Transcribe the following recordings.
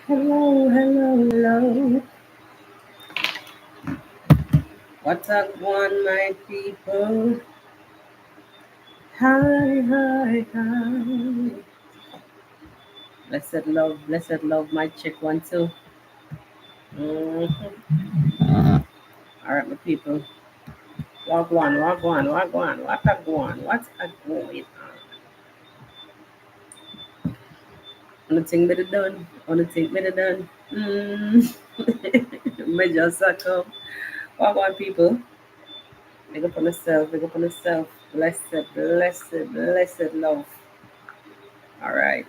Hello, hello, hello. What's up, one, my people? Hi, hi, hi. Blessed love, my chick one, too. Mhm. All right, my people. Wagwan. What's a going on? On the thing better done. On the thing better done. Me just suck up. Wagwan, people. Big up on yourself, big up on yourself. Blessed love. All right.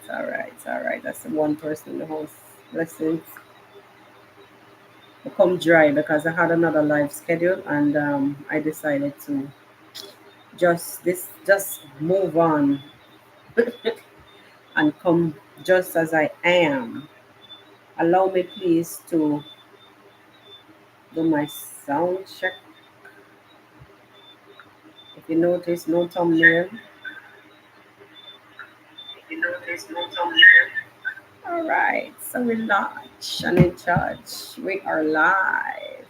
That's the one person in the house. Blessings. Become dry because I had another live schedule and I decided to just move on and come just as I am. Allow me please to do my sound check. If you notice, no thumbnail. All right, so we're large and in charge. We are live.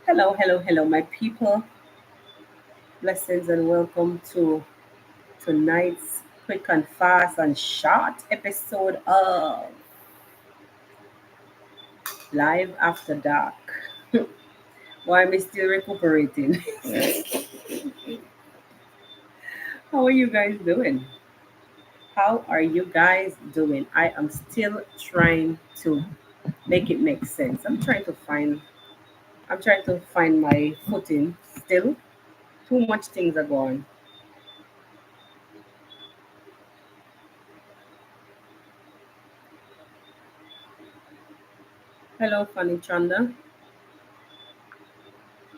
Hello, my people. Blessings and welcome to tonight's quick and fast and short episode of Live After Dark. Why am I still recuperating? How are you guys doing? How are you guys doing? I am still trying to make it make sense. I'm trying to find my footing still. Too much things are going. Hello, Fanny Chanda.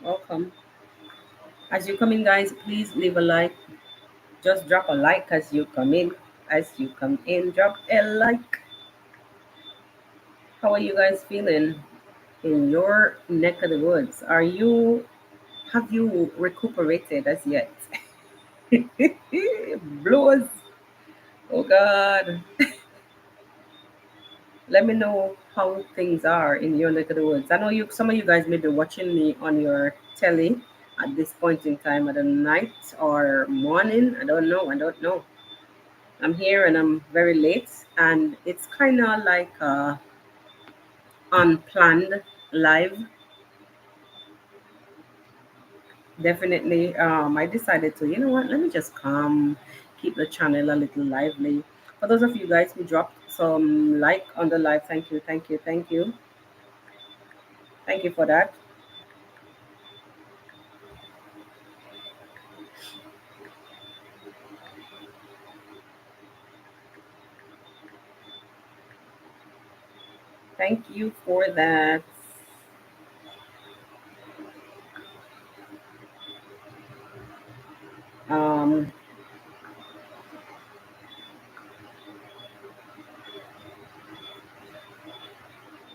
Welcome. As you come in, guys, please leave a like. Just drop a like as you come in. As you come in, drop a like. How are you guys feeling in your neck of the woods? Have you recuperated as yet? Blues. Oh God. Let me know how things are in your neck of the woods. I know some of you guys may be watching me on your telly at this point in time of the night or morning. I don't know. I'm here and I'm very late and it's kind of like unplanned live. Definitely, I decided to, you know what, let me just come keep the channel a little lively. For those of you guys who dropped some like on the live, thank you for that. Thank you for that. Um,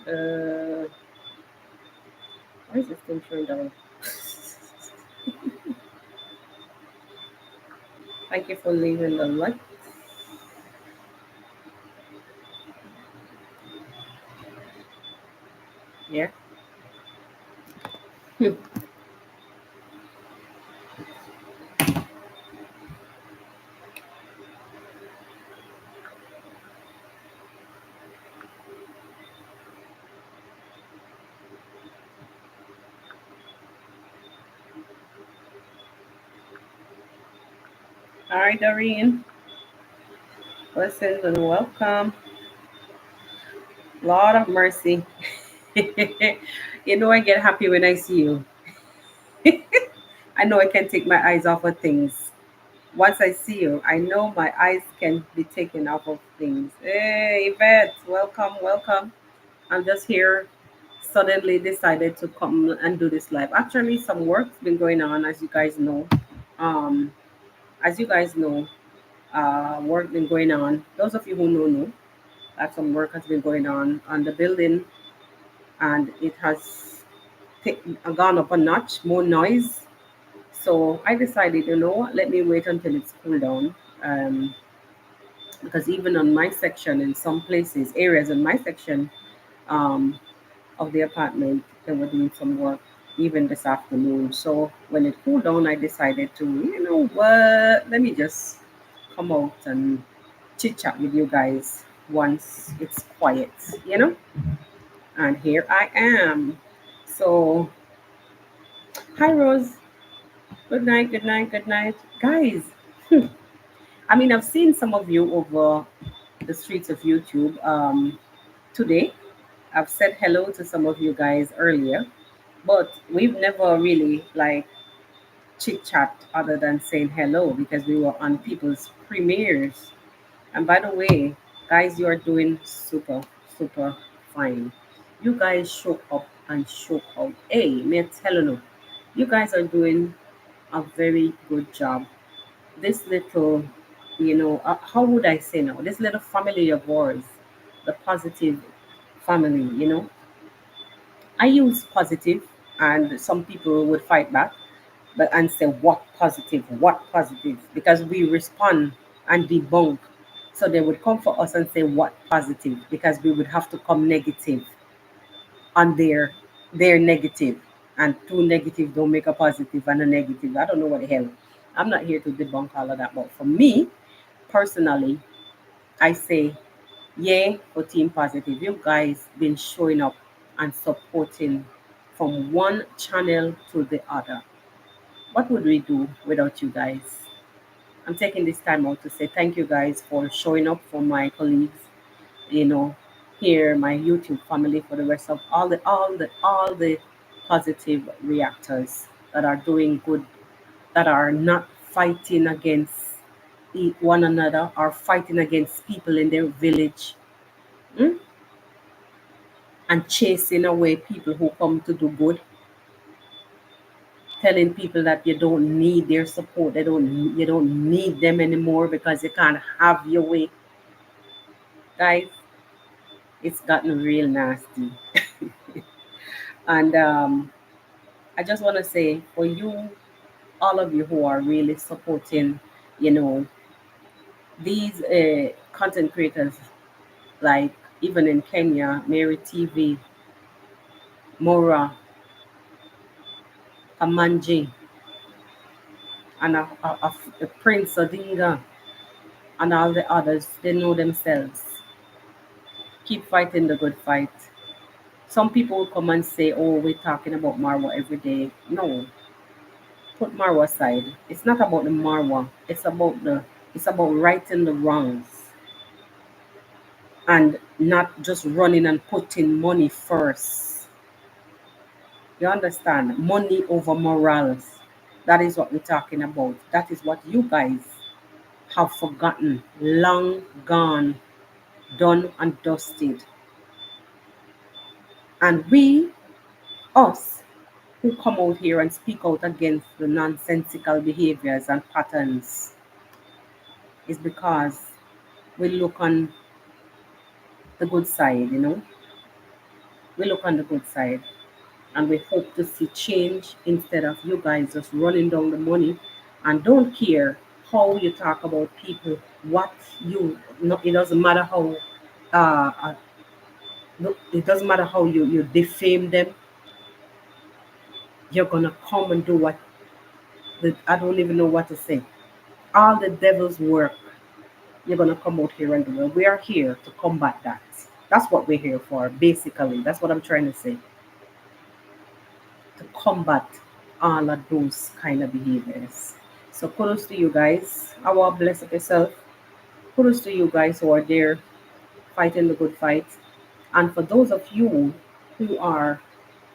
uh, why is this thing showing down? Thank you for leaving the like. Yeah. All right, Doreen. Blessings and welcome. Lord of mercy. You know I get happy when I see you. I know I can take my eyes off of things. Once I see you, I know my eyes can be taken off of things. Hey, Yvette, welcome. I'm just here. Suddenly decided to come and do this live. Actually, some work's been going on, as you guys know. Um, as you guys know, work been going on. Those of you who know that some work has been going on the building, and it has gone up a notch, more noise. So I decided, you know what, let me wait until it's cooled down. Because even on my section, in some places, areas in my section, um, of the apartment. They were doing some work even this afternoon. So when it cooled down, I decided to, you know what, let me just come out and chit chat with you guys once it's quiet, you know? And here I am. So, hi, Rose. Good night, good night, good night. Guys, I mean, I've seen some of you over the streets of YouTube today. I've said hello to some of you guys earlier, but we've never really like chit chat other than saying hello because we were on people's premieres. And by the way, guys, you are doing super, super fine. You guys show up and show out. Hey, me tell you, you guys are doing a very good job. This little, how would I say now? This little family of ours, the positive family, I use positive, and some people would fight back, but and say what positive, because we respond and debunk. So they would come for us and say what positive, because we would have to come negative on their negative, and two negative don't make a positive, and a negative, I don't know what the hell. I'm not here to debunk all of that, but for me personally, I say yay for team positive. You guys been showing up and supporting from one channel to the other. What would we do without you guys? I'm taking this time out to say thank you guys for showing up, for my colleagues, you know, here, my YouTube family, for the rest of all the positive reactors that are doing good, that are not fighting against one another, or fighting against people in their village, mm, and chasing away people who come to do good, telling people that you don't need their support, you don't need them anymore because you can't have your way. Guys, it's gotten real nasty. And I just want to say, for you, all of you who are really supporting, you know, these content creators, like even in Kenya, Mary TV, Mora, Kamanji, and a Prince Odinga, and all the others, they know themselves. Keep fighting the good fight. Some people will come and say, "Oh, we're talking about Marwa every day." No, put Marwa aside. It's not about the Marwa. It's about righting the wrongs, and not just running and putting money first. You understand? Money over morals. That is what we're talking about. That is what you guys have forgotten. Long gone, done and dusted. And us, who come out here and speak out against the nonsensical behaviors and patterns, is because we look on the good side, We look on the good side, and we hope to see change, instead of you guys just running down the money and don't care how you talk about people, what you, no, it doesn't matter how, no, it doesn't matter how you defame them, you're gonna come and do what, I don't even know what to say. All the devil's work, you're gonna come out here and do it. We are here to combat that. That's what we're here for, basically. That's what I'm trying to say. To combat all of those kind of behaviors. So kudos to you guys. I will bless up yourself. Kudos to you guys who are there fighting the good fight. And for those of you who are,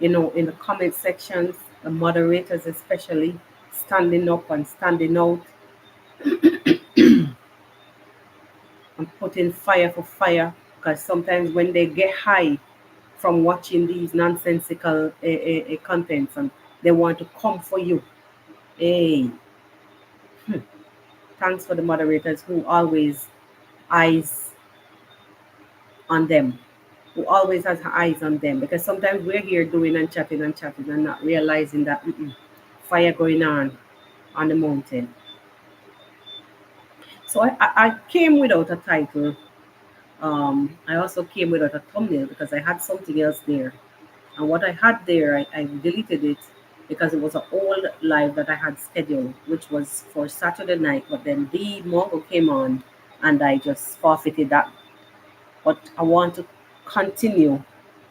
in the comment sections, the moderators especially, standing up and standing out and putting fire for fire, because sometimes when they get high from watching these nonsensical contents, and they want to come for you. Hey, thanks for the moderators who always eyes on them, who always has her eyes on them, because sometimes we're here doing and chatting and not realizing that fire going on the mountain. So I came without a title I also came with a thumbnail because I had something else there. And what I had there, I deleted it because it was an old live that I had scheduled, which was for Saturday night. But then the Mongo came on and I just forfeited that. But I want to continue,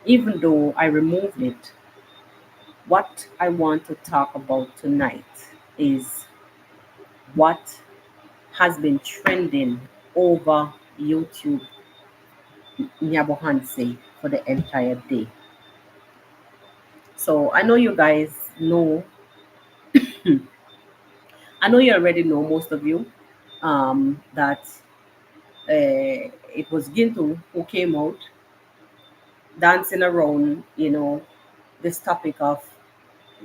even though I removed it. What I want to talk about tonight is what has been trending over YouTube Nyabohanse for the entire day. So I know you guys know, I know you already know, most of you, that it was Gintu who came out dancing around, this topic of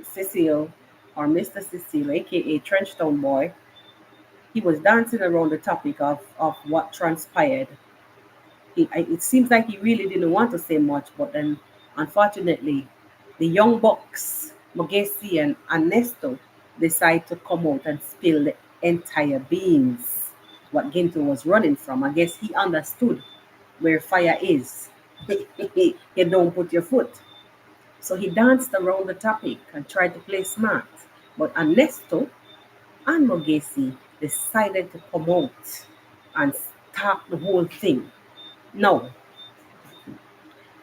Cecile or Mr. Cecile, aka Trenchtown Boy. He was dancing around the topic of what transpired. It seems like he really didn't want to say much, but then unfortunately, the young bucks, Mogesi and Ernesto, decide to come out and spill the entire beans. What Ginto was running from. I guess he understood where fire is. You don't put your foot. So he danced around the topic and tried to play smart. But Ernesto and Mogesi decided to come out and start the whole thing. Now,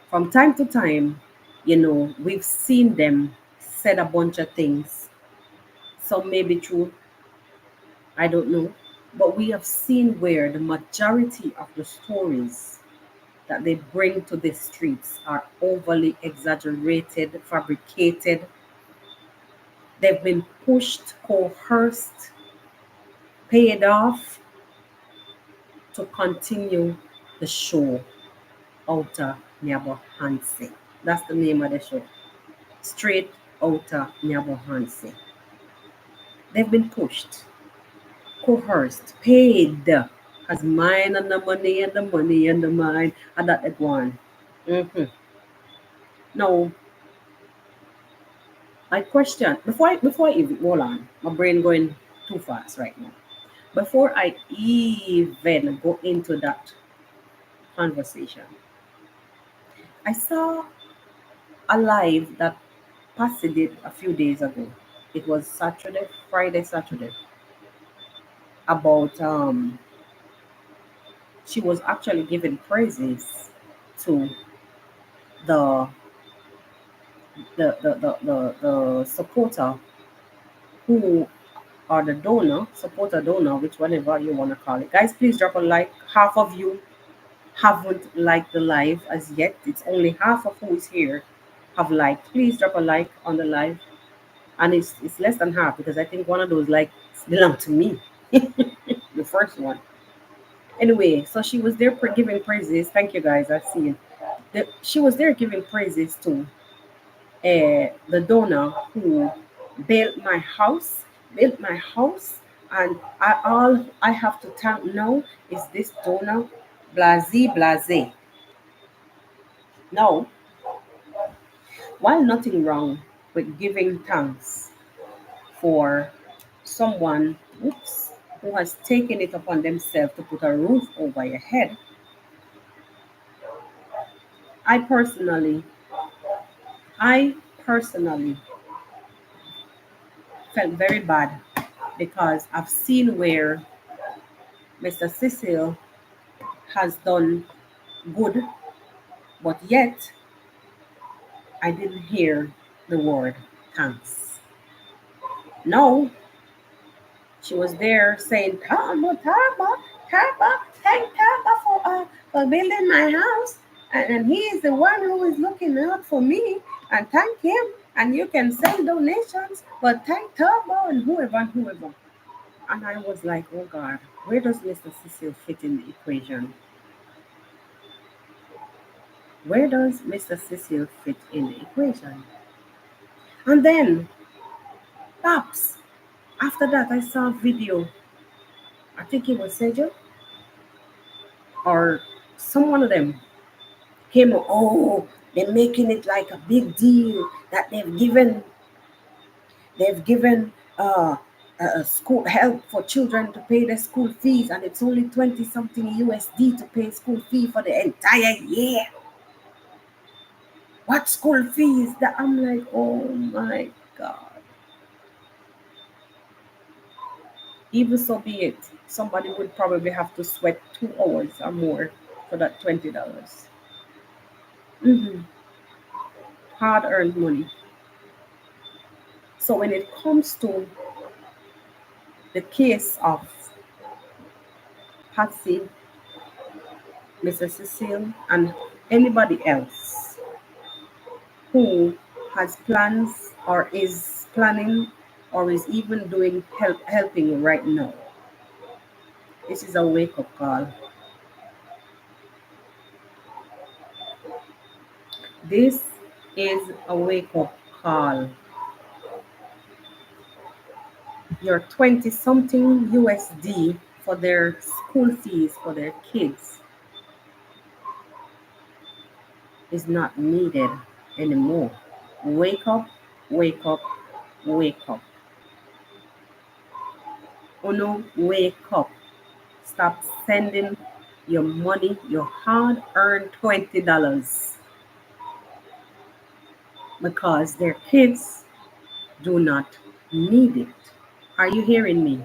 from time to time, we've seen them said a bunch of things. Some may be true, I don't know. But we have seen where the majority of the stories that they bring to the streets are overly exaggerated, fabricated. They've been pushed, coerced, paid off to continue the show Outer Nyabo Hansi. That's the name of the show. Straight Outer Nyabo Hansi. They've been pushed, coerced, paid. Because mine and the money and the money and the mine and that they go on. Mm-hmm. Now, I question before I even hold on, my brain going too fast right now. Before I even go into that conversation, I saw a live that Passy did a few days ago. It was Saturday, Friday, Saturday, about she was actually giving praises to the the supporter who or the donor, supporter donor, which whatever you want to call it. Guys, please drop a like. Half of you haven't liked the live as yet. It's only half of who is here have liked. Please drop a like on the live. And it's less than half because I think one of those likes belong to me. The first one. Anyway, so she was there giving praises. Thank you guys. I've seen. She was there giving praises to the donor who built my house, and all I have to thank now is this donor, blase blase. Now, while nothing wrong with giving thanks for someone, who has taken it upon themselves to put a roof over your head, I personally, I personally felt very bad because I've seen where Mr. Cecil has done good, but yet I didn't hear the word thanks. No, she was there saying, Taba, thank Taba for building my house. And he is the one who is looking out for me. And thank him. And you can send donations, but thank Taba and whoever and whoever. And I was like, oh God, where does Mr. Cecil fit in the equation? Where does Mr. Cecil fit in the equation? And then, perhaps, after that, I saw a video. I think it was Sejo or some one of them came. Oh, they're making it like a big deal that they've given school help for children to pay their school fees, and it's only 20 something USD to pay school fee for the entire year. What school fees? That I'm like, oh my God. Even so be it, somebody would probably have to sweat 2 hours or more for that $20. Hmm. Hard earned money. So when it comes to the case of Patsy, Mrs. Cecile, and anybody else who has plans or is planning or is even doing helping right now, this is a wake up call. This is a wake up call. Your 20 something USD for their school fees for their kids is not needed anymore. Wake up, wake up, wake up. Oh no, wake up. Stop sending your money, your hard earned $20, because their kids do not need it. Are you hearing me?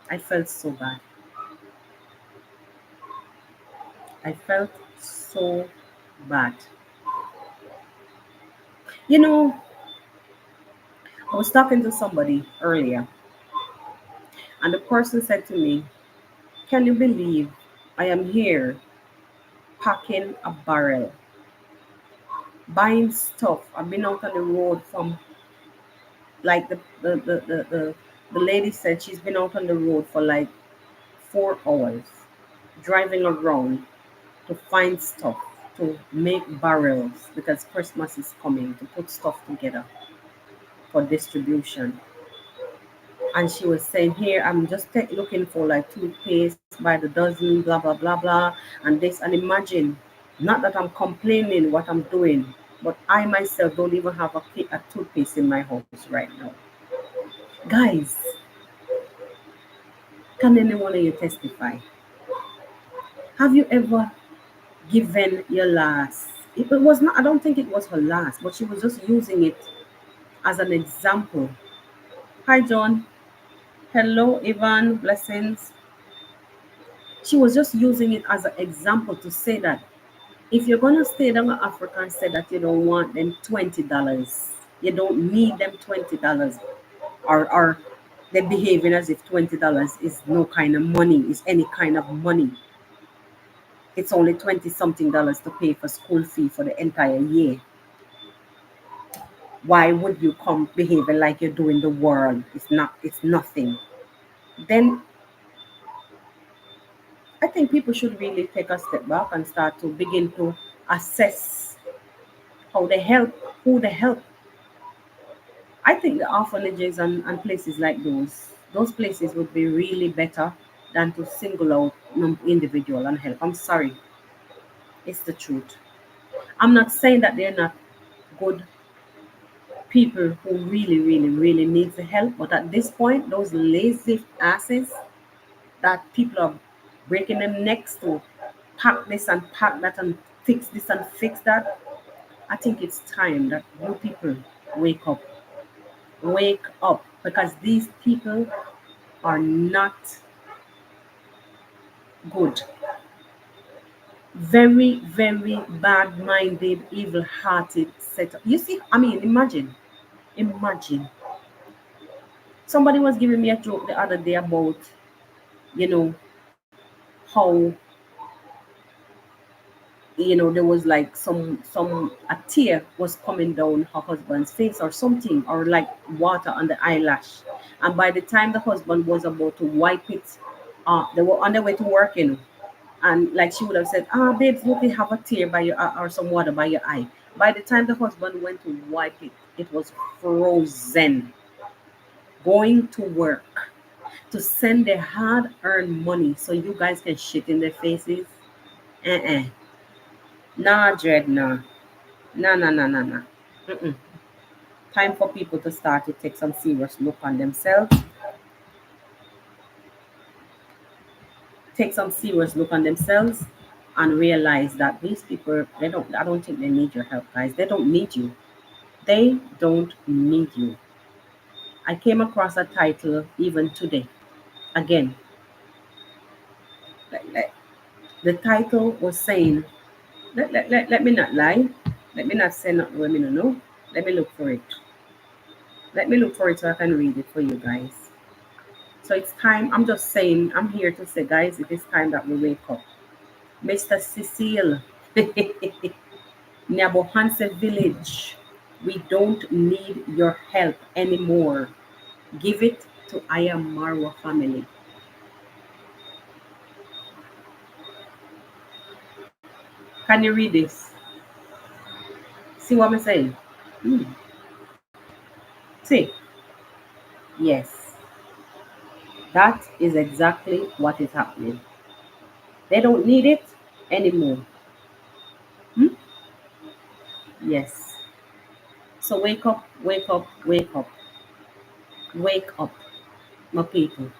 I felt so bad. I felt so bad. You know, I was talking to somebody earlier, and the person said to me, can you believe I am here packing a barrel, buying stuff? I've been out on the road from, like, the lady said she's been out on the road for like 4 hours, driving around to find stuff to make barrels because Christmas is coming, to put stuff together for distribution. And she was saying, here I'm just looking for like toothpaste by the dozen, blah blah blah blah, and this. And imagine, not that I'm complaining what I'm doing, but I myself don't even have a toothpaste in my house right now. Guys, can any one of you testify? Have you ever given your last? It was not, I don't think it was her last, but she was just using it as an example. Hi John. Hello Ivan, blessings. She was just using it as an example to say that if you're gonna stay down in Africa and say that you don't want them $20, you don't need them $20, or they're behaving as if $20 is no kind of money, is any kind of money. It's only 20 something dollars to pay for school fee for the entire year. Why would you come behaving like you're doing the world? It's nothing. Then I think people should really take a step back and start to begin to assess how they help, who they help. I think the orphanages and places like those places would be really better than to single out individual and help. I'm sorry, it's the truth. I'm not saying that they're not good people who really, really, really need the help, but at this point, those lazy asses that people are breaking their necks to pack this and pack that and fix this and fix that, I think it's time that you people wake up. Wake up, because these people are not good. Very, very bad minded, evil hearted setup. You see, I mean, imagine. Somebody was giving me a joke the other day about, you know, how, there was like some a tear was coming down her husband's face or something, or like water on the eyelash. And by the time the husband was about to wipe it, they were on their way to work, and like she would have said, babes, look, you have a tear by your or some water by your eye. By the time the husband went to wipe it, it was frozen. Going to work to send their hard-earned money so you guys can shit in their faces. Uh-uh. Nah, Dread, nah. Nah, nah, nah, nah, nah. Mm-mm. Time for people to start to take some serious look on themselves. Take some serious look on themselves and realize that these people, they don't, I don't think they need your help, guys. They don't need you. They don't need you. I came across a title even today. Again, le- le- the title was saying, let me not lie. Let me not say nothing women don't know. Let me look for it. Let me look for it so I can read it for you guys. So it's time. I'm just saying, I'm here to say, guys, it is time that we wake up. Mr. Cecile, Nyabohanse village, we don't need your help anymore. Give it to Aya Marwa family. Can you read this? See what I'm saying? Hmm. See, yes, that is exactly what is happening. They don't need it anymore. Hmm? Yes. So wake up, wake up, wake up, wake up, my people.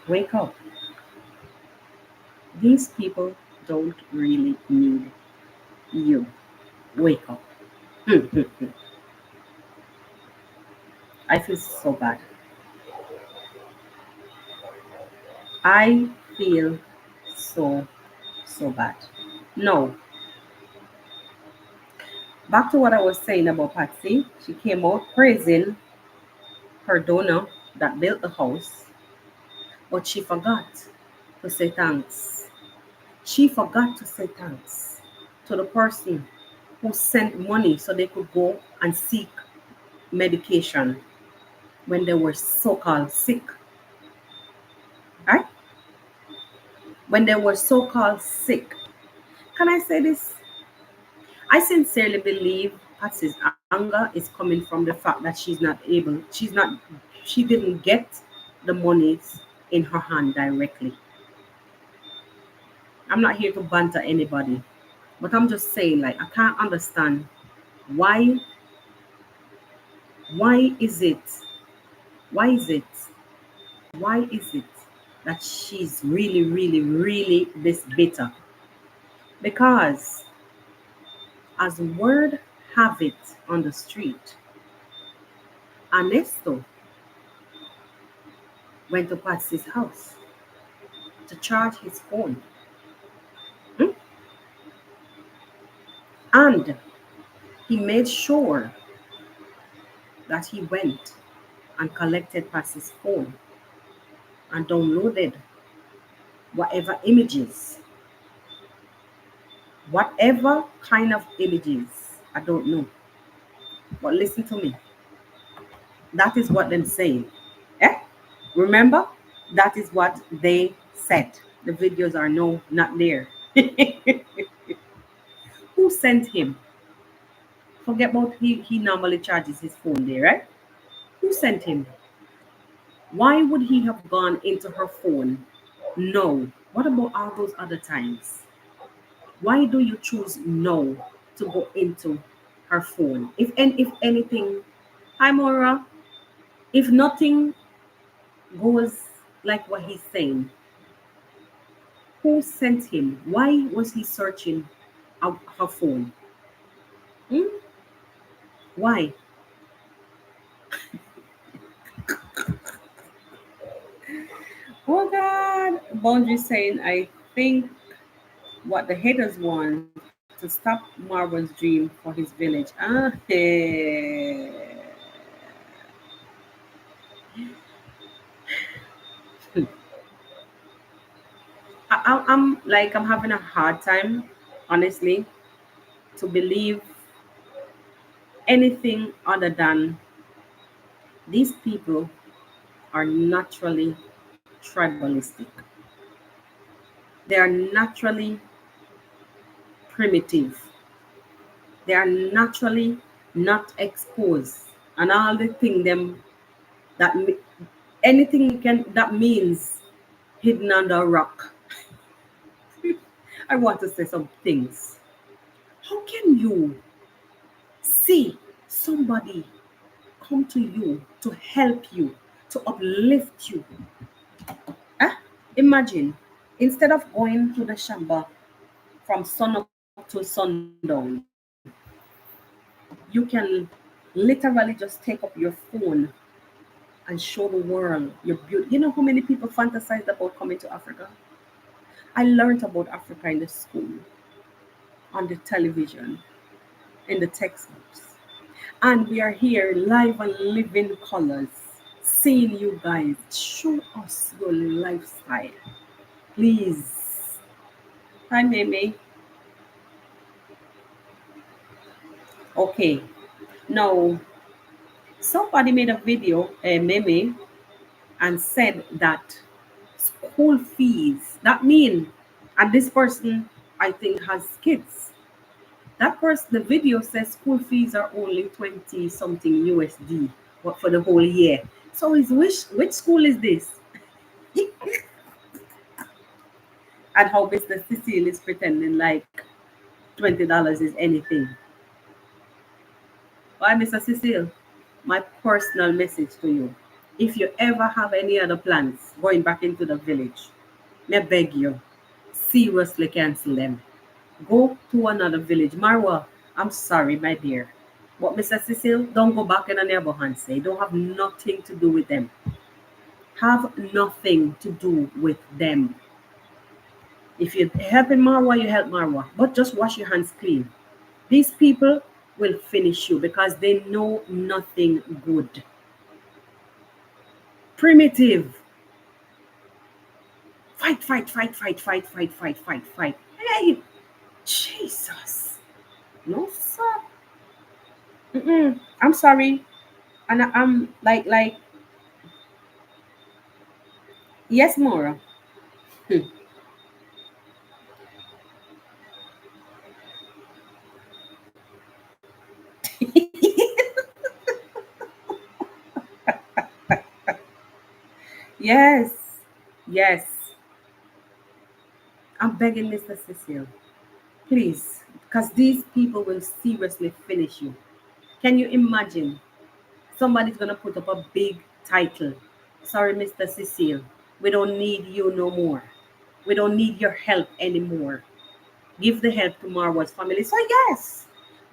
Wake up. These people don't really need you. Wake up. I feel so bad. I feel so, so bad. No, back to what I was saying about Patsy. She came out praising her donor that built the house, but she forgot to say thanks. She forgot to say thanks to the person who sent money so they could go and seek medication when they were so called sick. Right? When they were so called sick. Can I say this? I sincerely believe Patsy's anger is coming from the fact that she didn't get the monies in her hand directly. I'm not here to banter anybody, but I'm just saying, like, I can't understand why, why is it, why is it, why is it that she's really, really, really this bitter? Because as word have it on the street, Ernesto went to Patsy's house to charge his phone. Hmm? And he made sure that he went and collected Patsy's phone and downloaded whatever images, whatever kind of images, I don't know. But listen to me. That is what them saying. Eh? Remember? That is what they said. The videos are no not there. Who sent him? Forget about he normally charges his phone there, right? Who sent him? Why would he have gone into her phone? No. What about all those other times? Why do you choose no to go into her phone? If anything, hi Maura, if nothing goes like what he's saying, who sent him? Why was he searching out her phone? Hmm? Why? Oh God, Boundary saying, I think what the haters want to stop Marwan's dream for his village. Ah, I'm having a hard time, honestly, to believe anything other than these people are naturally tribalistic. They are naturally primitive. They are naturally not exposed, and all the thing them that anything you can that means hidden under a rock. I want to say some things. How can you see somebody come to you to help you, to uplift you? Ah, imagine, instead of going to the shamba from sun up to sundown, you can literally just take up your phone and show the world your beauty. You know how many people fantasize about coming to Africa? I learned about Africa in the school, on the television, in the textbooks. And we are here live and living colors, seeing you guys. Show us your lifestyle, please. Hi, Mimi. Okay, now somebody made a video, Mimi, and said that school fees, that mean, and this person I think has kids. That person, the video says school fees are only 20 something USD for the whole year. So is which school is this? And how Mr. Cecile is pretending like $20 is anything. Why, Mr. Cecile? My personal message to you. If you ever have any other plans going back into the village, may I beg you, seriously cancel them. Go to another village. Marwa, I'm sorry, my dear. But Mr. Cecile, don't go back in a neighborhood. Say, don't have nothing to do with them. Have nothing to do with them. If you're helping Marwa, you help Marwa. But just wash your hands clean. These people will finish you because they know nothing good. Primitive. Fight, fight, fight, fight, fight, fight, fight, fight, fight. Hey, Jesus. No, sir. I'm sorry. And I'm like, yes, Mora. Yes, yes. I'm begging Mr. Cecile, please, because these people will seriously finish you. Can you imagine? Somebody's gonna put up a big title. Sorry, Mr. Cecile, we don't need you no more. We don't need your help anymore. Give the help to Marwa's family. So yes,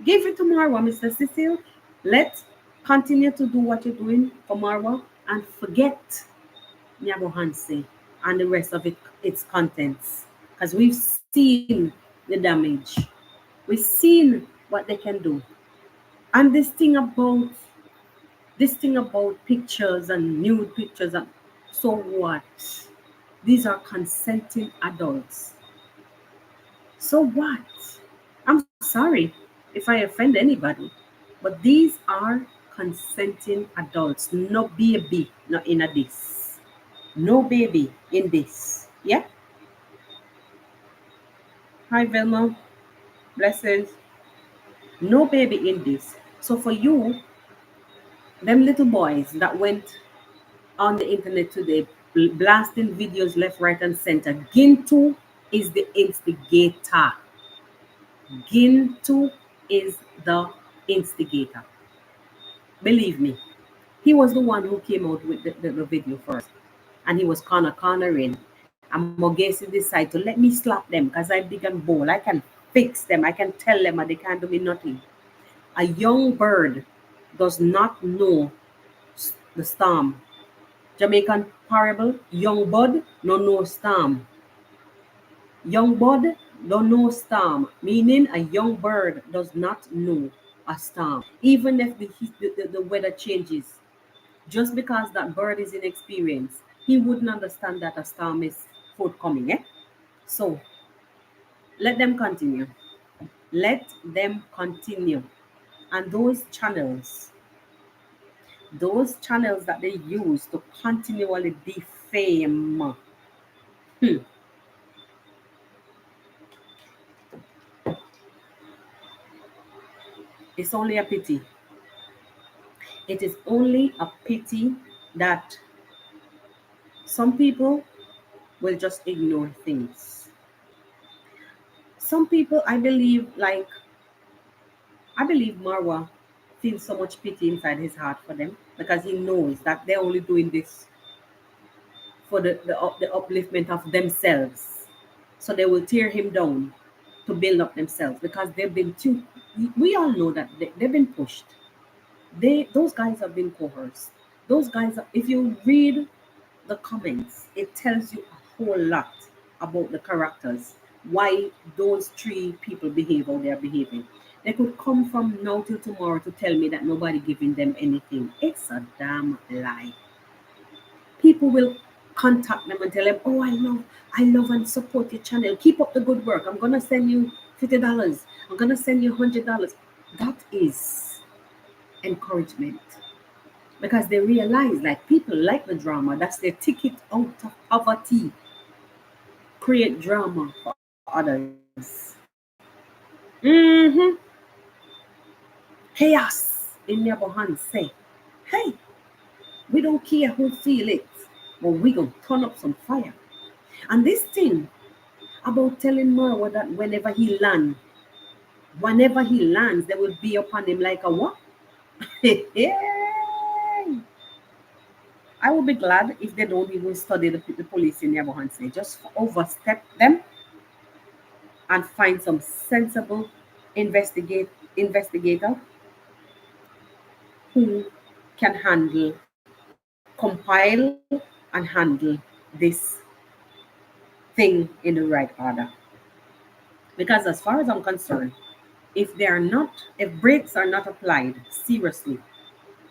give it to Marwa, Mr. Cecile. Let's continue to do what you're doing for Marwa and forget Nyabo Hansi and the rest of its contents. Because we've seen the damage. We've seen what they can do. And this thing about pictures and nude pictures and so what? These are consenting adults. So what? I'm sorry if I offend anybody, but these are consenting adults. No baby, not in a this. No baby in this. Yeah. Hi, Velma. Blessings. No baby in this. So for you, them little boys that went on the internet today, blasting videos left, right, and center, Gintu is the instigator. Gintu is the instigator. Believe me, he was the one who came out with the video first. And he was cornering. And Mogesi decided to let me slap them because I'm big and bold. I can fix them. I can tell them and they can't do me nothing. A young bird does not know the storm. Jamaican parable, young bud no know storm. Young bud don't know storm, meaning a young bird does not know a storm. Even if the weather changes, just because that bird is inexperienced, he wouldn't understand that a storm is forthcoming. Eh? So let them continue. Let them continue. And those channels that they use to continually defame, hmm, it's only a pity. It is only a pity that some people will just ignore things. some people, I believe Marwa feels so much pity inside his heart for them because he knows that they're only doing this for the upliftment of themselves. So they will tear him down to build up themselves because they've been too. We all know that they've been pushed. Those guys have been coerced. Those guys, if you read the comments, it tells you a whole lot about the characters, why those three people behave how they are behaving. They could come from now till tomorrow to tell me that nobody giving them anything. It's a damn lie. People will contact them and tell them, "Oh, I love and support your channel. Keep up the good work. I'm gonna send you $50. I'm gonna send you $100." That is encouragement because they realize like people like the drama. That's their ticket out of poverty. Create drama for others. Mm-hmm. Chaos in their hands say, "Hey, we don't care who feel it, but we gonna turn up some fire." And this thing about telling Marwa that whenever he lands, they will be upon him like a what? I would be glad if they don't even study the police in Yabohanse. Just overstep them and find some sensible investigator who can compile and handle this thing in the right order. Because as far as I'm concerned, if brakes are not applied seriously,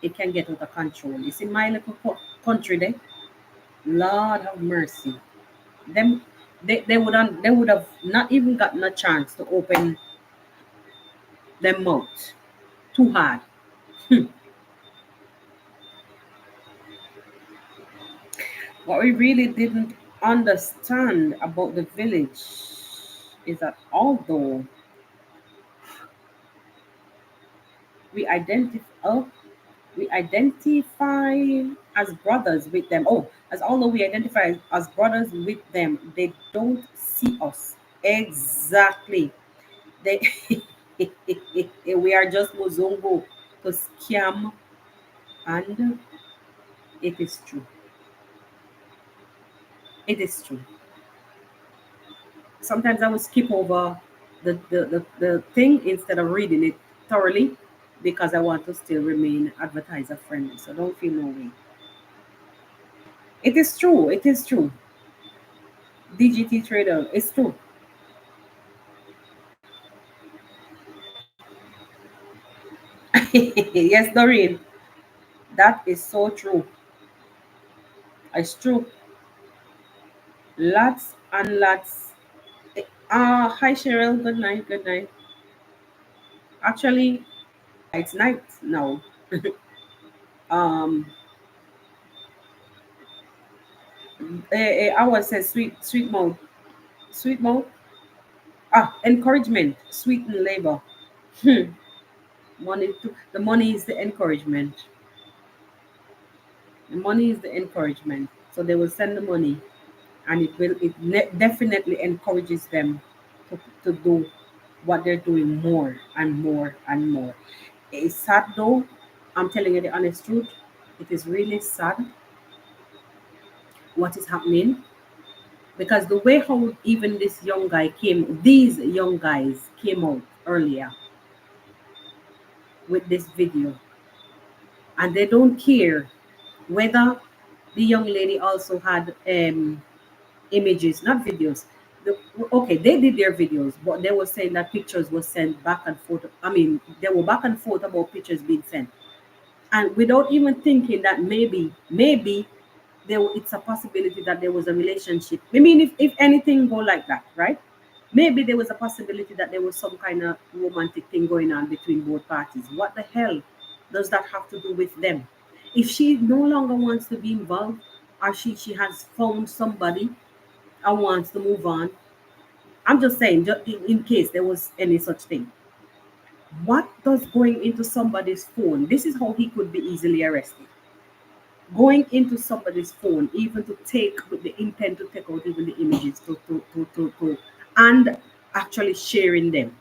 it can get out of control. You see, my little country there, Lord have mercy. Them, they would have not even gotten a chance to open their mouth too hard. What we really didn't understand about the village is that although we identify, oh, we identify as brothers with them. Oh, as although we identify as brothers with them, they don't see us exactly. They we are just mozongo to scam, and it is true. It is true. Sometimes I will skip over the thing instead of reading it thoroughly because I want to still remain advertiser friendly. So don't feel no way. It is true. It is true. DGT trader, it's true. Yes, Doreen, that is so true. It's true. Lots and lots. Hi Cheryl, good night, good night. Actually, it's night now. Um, I was say sweet mouth. Encouragement, sweeten labor. Hmm. The money is the encouragement. The money is the encouragement. So they will send the money, and definitely encourages them to do what they're doing more and more and more. It's sad though. I'm telling you the honest truth. It is really sad what is happening because the way how even these young guys came out earlier with this video, and they don't care whether the young lady also had images, not videos. Okay, they did their videos, but they were saying that pictures were sent back and forth. I mean, they were back and forth about pictures being sent, and without even thinking that maybe it's a possibility that there was a relationship. I mean, if anything go like that, right? Maybe there was a possibility that there was some kind of romantic thing going on between both parties. What the hell does that have to do with them? If she no longer wants to be involved, or she has found somebody and wants to move on, I'm just saying, just in case there was any such thing. What does going into somebody's phone? This is how he could be easily arrested. Going into somebody's phone, even to take with the intent to take out even the images and actually sharing them,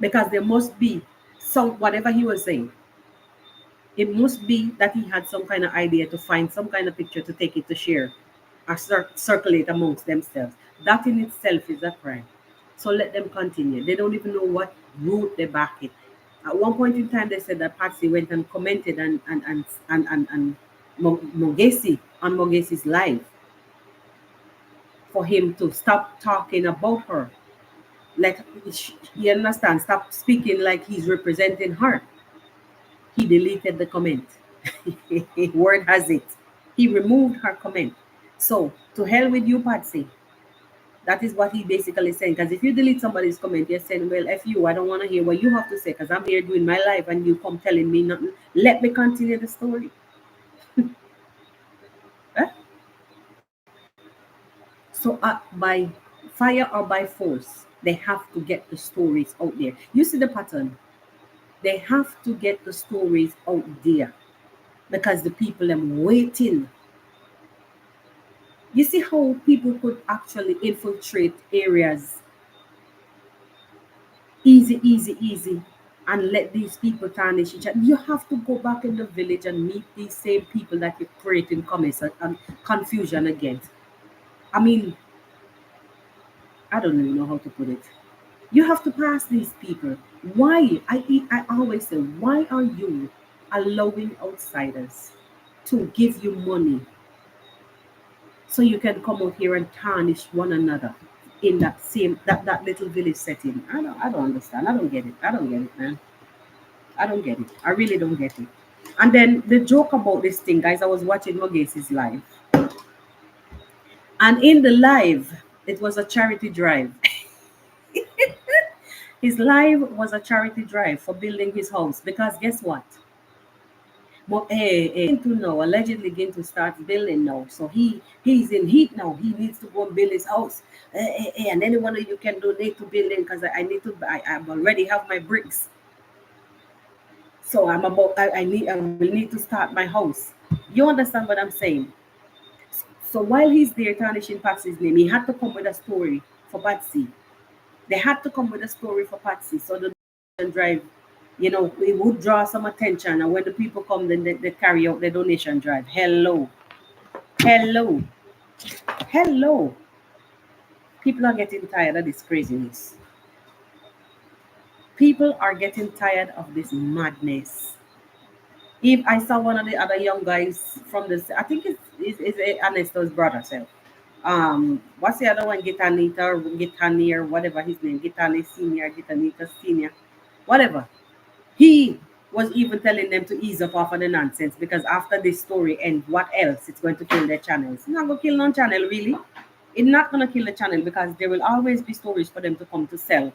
because there must be some, whatever he was saying, it must be that he had some kind of idea to find some kind of picture to take it to share or circulate amongst themselves. That in itself is a crime. So let them continue. They don't even know what route they back it. At one point in time, they said that Patsy went and commented and Mogesi on Mogesi's live for him to stop talking about her. Like, you understand, stop speaking like he's representing her. He deleted the comment. Word has it. He removed her comment. So, to hell with you, Patsy. That is what he basically saying. Because if you delete somebody's comment, you're saying, well, F you, I don't want to hear what you have to say because I'm here doing my life and you come telling me nothing. Let me continue the story. Eh? So, by fire or by force, they have to get the stories out there. You see the pattern? They have to get the stories out there because the people are waiting. You see how people could actually infiltrate areas easy, easy, easy, and let these people tarnish each other. You have to go back in the village and meet these same people that you're creating comments and confusion against. I mean, I don't even know how to put it. You have to pass these people. Why? I always say, why are you allowing outsiders to give you money so you can come out here and tarnish one another in that same that little village setting? I don't understand. I don't get it. I don't get it, man. I don't get it. I really don't get it. And then the joke about this thing, guys, I was watching Mogesi's live. And in the live, it was a charity drive. His live was a charity drive for building his house. Because guess what? To know allegedly going to start building now. So he's in heat now. He needs to go and build his house. And any one of you can donate to building because I need to. I already have my bricks. So I will need to start my house. You understand what I'm saying? So while he's there tarnishing Patsy's name, he had to come with a story for Patsy. They had to come with a story for Patsy. So the donation drive, it would draw some attention. And when the people come, then they carry out the donation drive. Hello. Hello. Hello. People are getting tired of this craziness. People are getting tired of this madness. If I saw one of the other young guys from this, I think it's Ernesto's brother, self. What's the other one? Gitanita or Gitani or whatever his name, Gitani Senior, Gitanita Senior, whatever. He was even telling them to ease up off of the nonsense because after this story ends, what else? It's going to kill their channels. It's not going to kill no channel, really. It's not going to kill the channel because there will always be stories for them to come to sell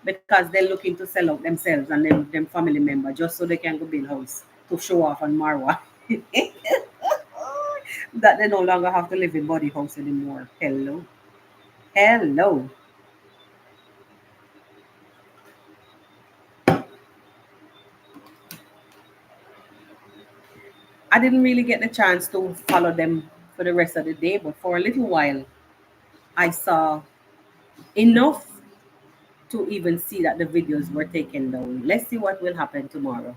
because they're looking to sell out themselves and them family member just so they can go build house to show off on Marwa. That they no longer have to live in body house anymore. Hello. Hello. I didn't really get the chance to follow them for the rest of the day, but for a little while, I saw enough to even see that the videos were taken down. Let's see what will happen tomorrow.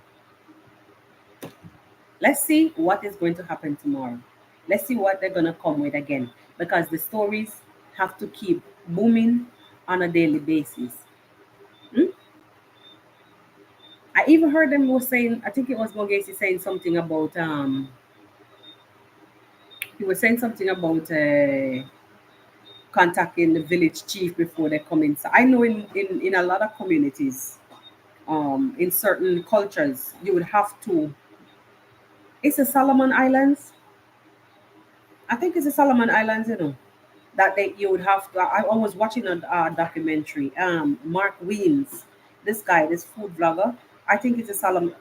Let's see what is going to happen tomorrow. Let's see what they're going to come with again because the stories have to keep booming on a daily basis. Hmm? I even heard them was saying, I think it was Mogesi saying something about he was saying something about contacting the village chief before they come in. So I know in a lot of communities, in certain cultures, you would have to. It's the Solomon Islands. I think it's the Solomon Islands, that you would have to. I was watching a documentary. Mark Wiens, this guy, this food vlogger. I think it's a Solomon.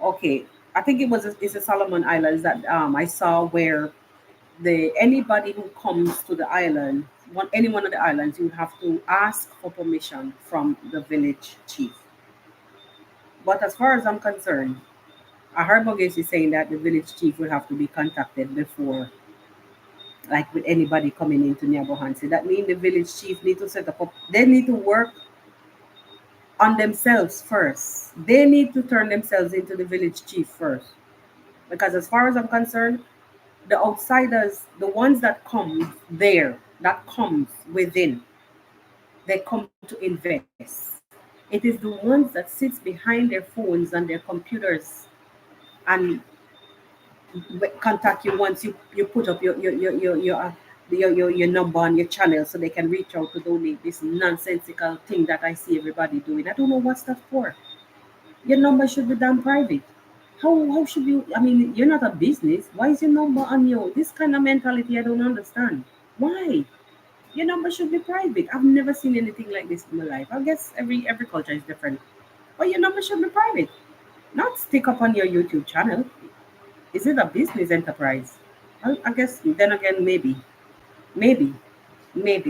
Okay, I think it's a Solomon Islands that I saw where the anybody who comes to the island, any one of the islands, you would have to ask for permission from the village chief. But as far as I'm concerned, I heard Mogesi saying that the village chief would have to be contacted before like with anybody coming into Nyabohanse. That means the village chief need to set up, they need to work on themselves first. They need to turn themselves into the village chief first. Because as far as I'm concerned, the outsiders, the ones that come there, that comes within, they come to invest. It is the ones that sits behind their phones and their computers and contact you once you put up your number on your channel so they can reach out to donate this nonsensical thing that I see everybody doing. I don't know what's that for. Your number should be done private. How should you? I mean, you're not a business. Why is your number on your? This kind of mentality I don't understand. Why? Your number should be private. I've never seen anything like this in my life. I guess every culture is different. But your number should be private, not stick up on your YouTube channel. Is it a business enterprise? I guess then again, maybe, maybe.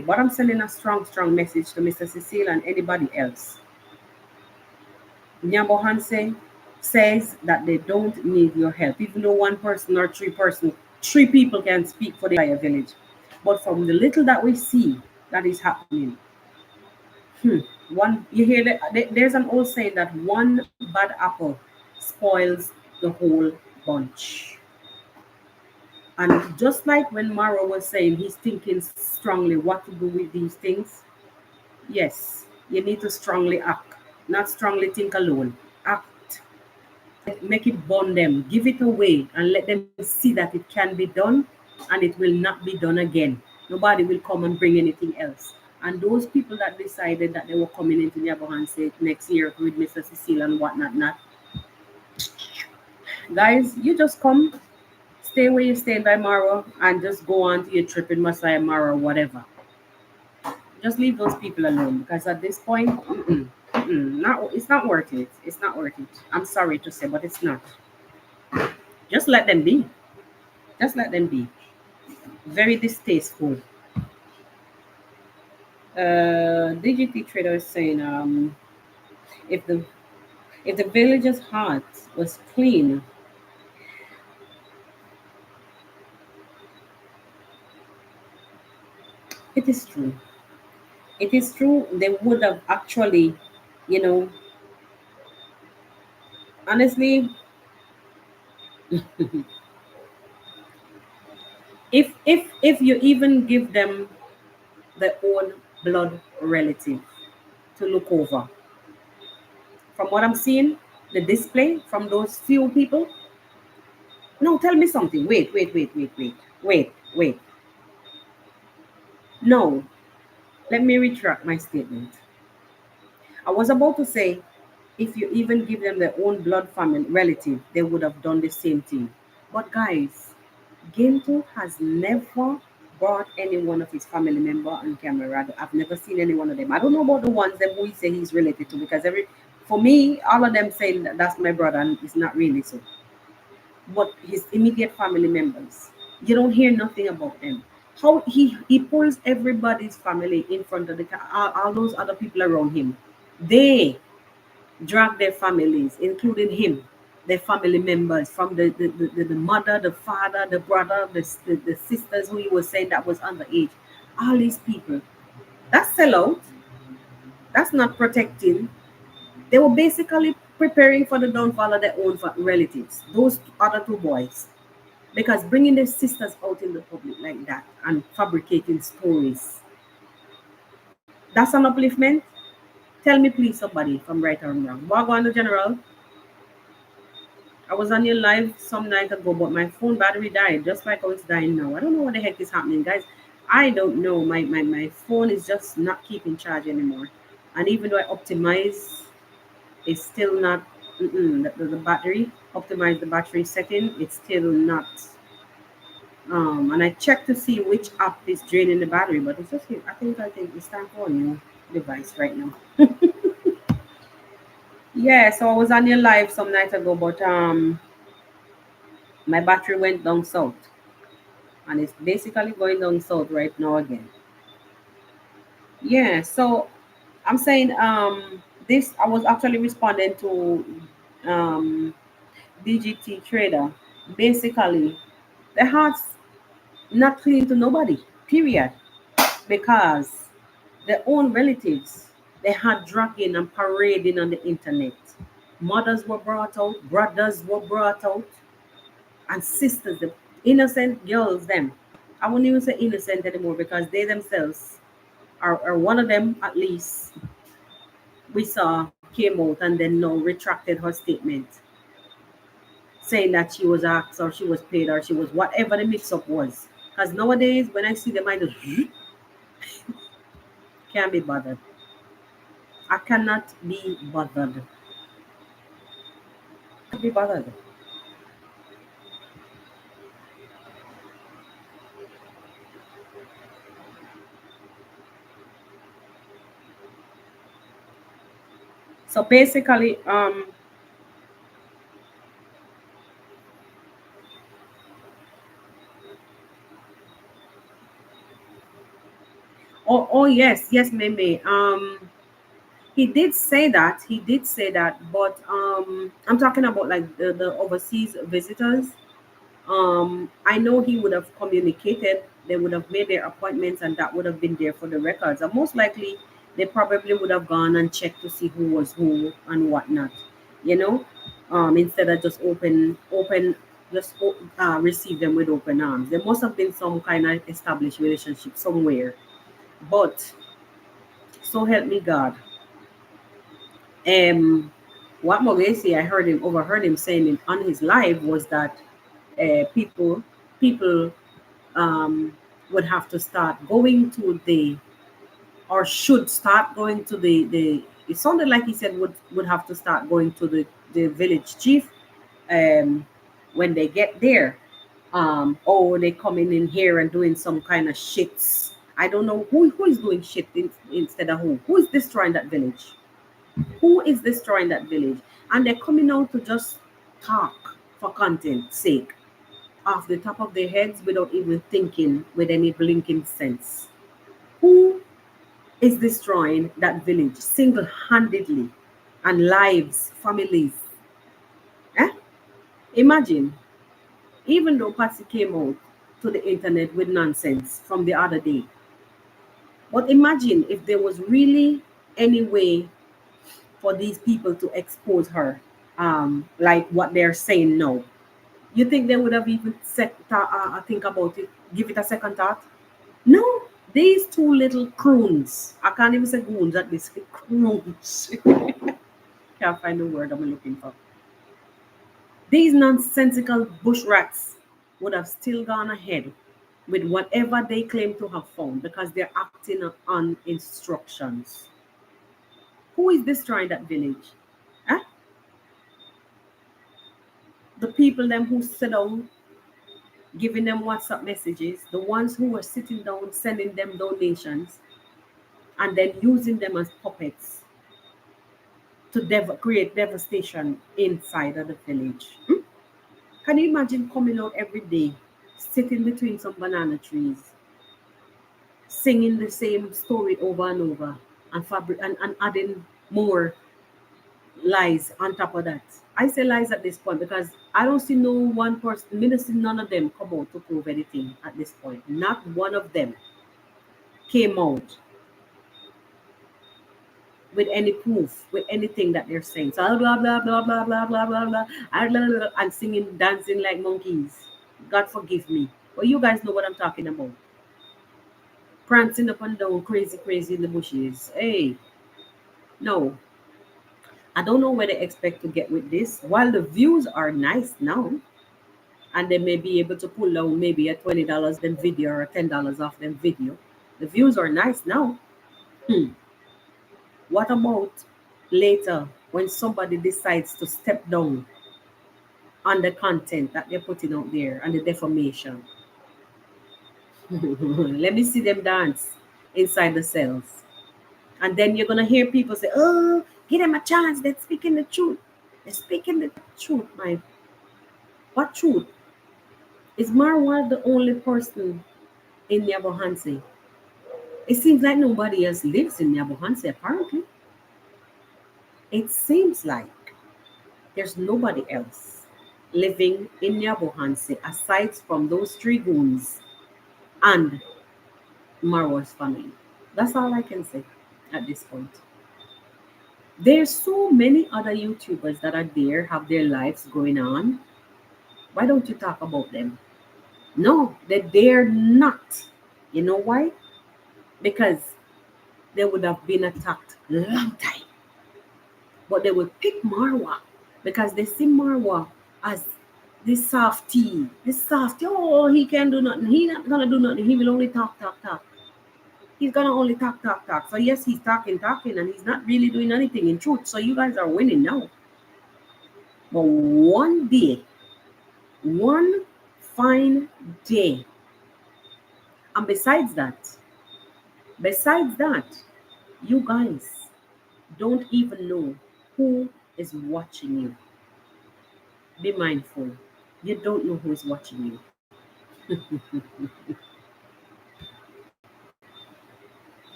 But I'm sending a strong message to Mr. Cecile and anybody else. Nyambo Hansen says that they don't need your help, even though one person or three people can speak for the entire village. But from the little that we see that is happening, hmm, one you hear that there's an old saying that one bad apple spoils the whole bunch. And just like when Maro was saying he's thinking strongly what to do with these things, yes, you need to strongly act, not strongly think alone. Act, make it bond them, give it away, and let them see that it can be done and it will not be done again. Nobody will come and bring anything else. And those people that decided that they were coming into Nyabohan State next year with Mr. Cecile and whatnot, not guys, you just come, stay where you stay by Mara, and just go on to your trip in Masai Mara or whatever. Just leave those people alone because at this point, not it's not worth it. It's not worth it. I'm sorry to say, but it's not. Just let them be. Just let them be. Very distasteful. DGT Trader is saying, if the if the village's heart was clean, it is true. It is true. They would have actually, you know, honestly, if you even give them their own blood relative to look over, from what I'm seeing, the display from those few people. No, tell me something. Wait. No, let me retract my statement. I was about to say, if you even give them their own blood family relative, they would have done the same thing. But guys, Ginto has never brought any one of his family member on camera. I've never seen any one of them. I don't know about the ones that we say he's related to because for me, all of them saying that that's my brother and it's not really so. But his immediate family members, you don't hear nothing about them. How he pulls everybody's family in front of all those other people around him. They drag their families, including him, their family members, from the mother, the father, the brother, the sisters who he was saying that was underage. All these people. That's sellout. That's not protecting. They were basically preparing for the downfall of their own relatives, those other two boys. Because bringing their sisters out in the public like that and fabricating stories, that's an upliftment. Tell me, please, somebody from right or wrong. Wagwan the General. I was on your live some night ago, but my phone battery died just like how it's dying now. I don't know what the heck is happening, guys. I don't know. My phone is just not keeping charge anymore. And even though I optimize, it's still not the battery, optimize the battery setting, it's still not. And I checked to see which app is draining the battery, but it's just here. I think it's time for a new device right now. Yeah, so I was on your live some night ago, but my battery went down south, and it's basically going down south right now again. Yeah, so I'm saying this. I was actually responding to DGT Trader. Basically, the hearts. not clean to nobody, period. Because their own relatives, they had dragging and parading on the internet. Mothers were brought out, brothers were brought out, and sisters, the innocent girls, them. I wouldn't even say innocent anymore because they themselves are one of them at least we saw came out and then now retracted her statement saying that she was asked or she was paid or she was whatever the mix up was. Because nowadays when I see them I just can't be bothered. I cannot be bothered. Be bothered. So basically, oh yes, yes, maybe. He did say that. He did say that, but I'm talking about like the overseas visitors. I know he would have communicated. They would have made their appointments, and that would have been there for the records. And most likely, they probably would have gone and checked to see who was who and whatnot. You know, instead of just receive them with open arms. There must have been some kind of established relationship somewhere. But so help me God. What Mogesi I heard him overheard him saying on his live was that people um, would have to start going to the or should start going to the it sounded like he said would have to start going to the village chief um, when they get there. Oh, they coming in here and doing some kind of shits. I don't know who is doing shit instead of who is destroying that village. Who is destroying that village? And they're coming out to just talk for content sake off the top of their heads without even thinking with any blinking sense. Who is destroying that village single handedly and lives, families? Eh? Imagine, even though Patsy came out to the internet with nonsense from the other day, but imagine if there was really any way for these people to expose her, like what they're saying now. You think they would have even think about it, give it a second thought? No, these two little croons. I can't even say goons at this. Croons. Can't find the word I'm looking for. These nonsensical bush rats would have still gone ahead with whatever they claim to have found because they're acting on instructions. Who is destroying that village? Huh? The people them who sit down giving them WhatsApp messages, the ones who were sitting down sending them donations and then using them as puppets to create devastation inside of the village. Can you imagine coming out every day, sitting between some banana trees, singing the same story over and over, and and adding more lies on top of that? I say lies at this point because I don't see no one person, me see none of them come out to prove anything at this point. Not one of them came out with any proof, with anything that they're saying. So blah blah blah blah blah blah blah blah, and singing, dancing like monkeys. God forgive me. But you guys know what I'm talking about. Prancing up and down, crazy, crazy in the bushes. Hey, no. I don't know where they expect to get with this. While the views are nice now, and they may be able to pull down maybe a $20 then video or $10 off them video. The views are nice now. Hmm. What about later when somebody decides to step down on the content that they're putting out there and the defamation? Let me see them dance inside the cells. And then you're gonna hear people say, "Oh, give them a chance. They're speaking the truth. They're speaking the truth, my what truth? Is Marwa the only person in Yabohansi? It seems like nobody else lives in Yabohansi, apparently. It seems like there's nobody else living in Yabohansi aside from those three goons and Marwa's family. That's all I can say at this point. There's so many other YouTubers that are there, have their lives going on. Why don't you talk about them? No, they dare not. You know why? Because they would have been attacked long time. But they will pick Marwa because they see Marwa as this softy. This softy. Oh, he can do nothing. He not gonna do nothing. He will only talk, talk, talk. He's gonna only talk, talk, talk. So yes, he's talking, talking, and he's not really doing anything in truth. So you guys are winning now. But one day, one fine day, and besides that, you guys don't even know who is watching you. Be mindful. You don't know who is watching you.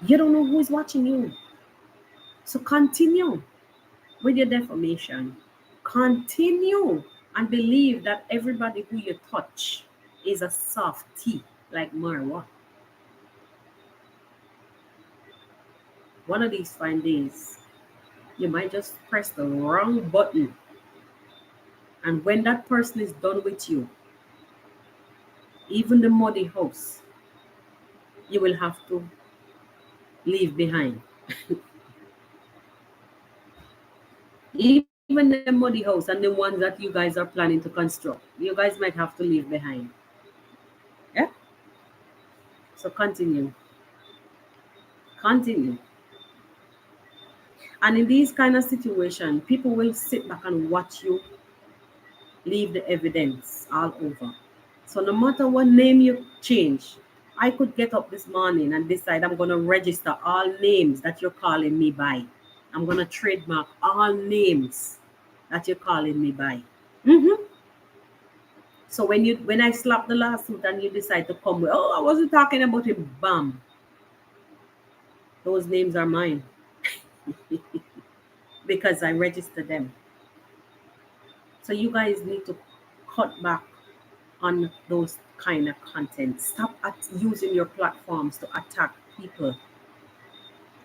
You don't know who is watching you. So continue with your defamation. Continue and believe that everybody who you touch is a softie like Marwa. One of these fine days, you might just press the wrong button. And when that person is done with you, even the muddy house, you will have to leave behind. Even the muddy house and the ones that you guys are planning to construct, you guys might have to leave behind. Yeah? So continue. Continue. And in these kind of situations, people will sit back and watch you leave the evidence all over. So no matter what name you change, I could get up this morning and decide I'm going to register all names that you're calling me by. I'm going to trademark all names that you're calling me by. hmm So when I slap the lawsuit and you decide to come with, oh, I wasn't talking about him, bam, those names are mine because I registered them. So you guys need to cut back on those kind of content. Stop at using your platforms to attack people.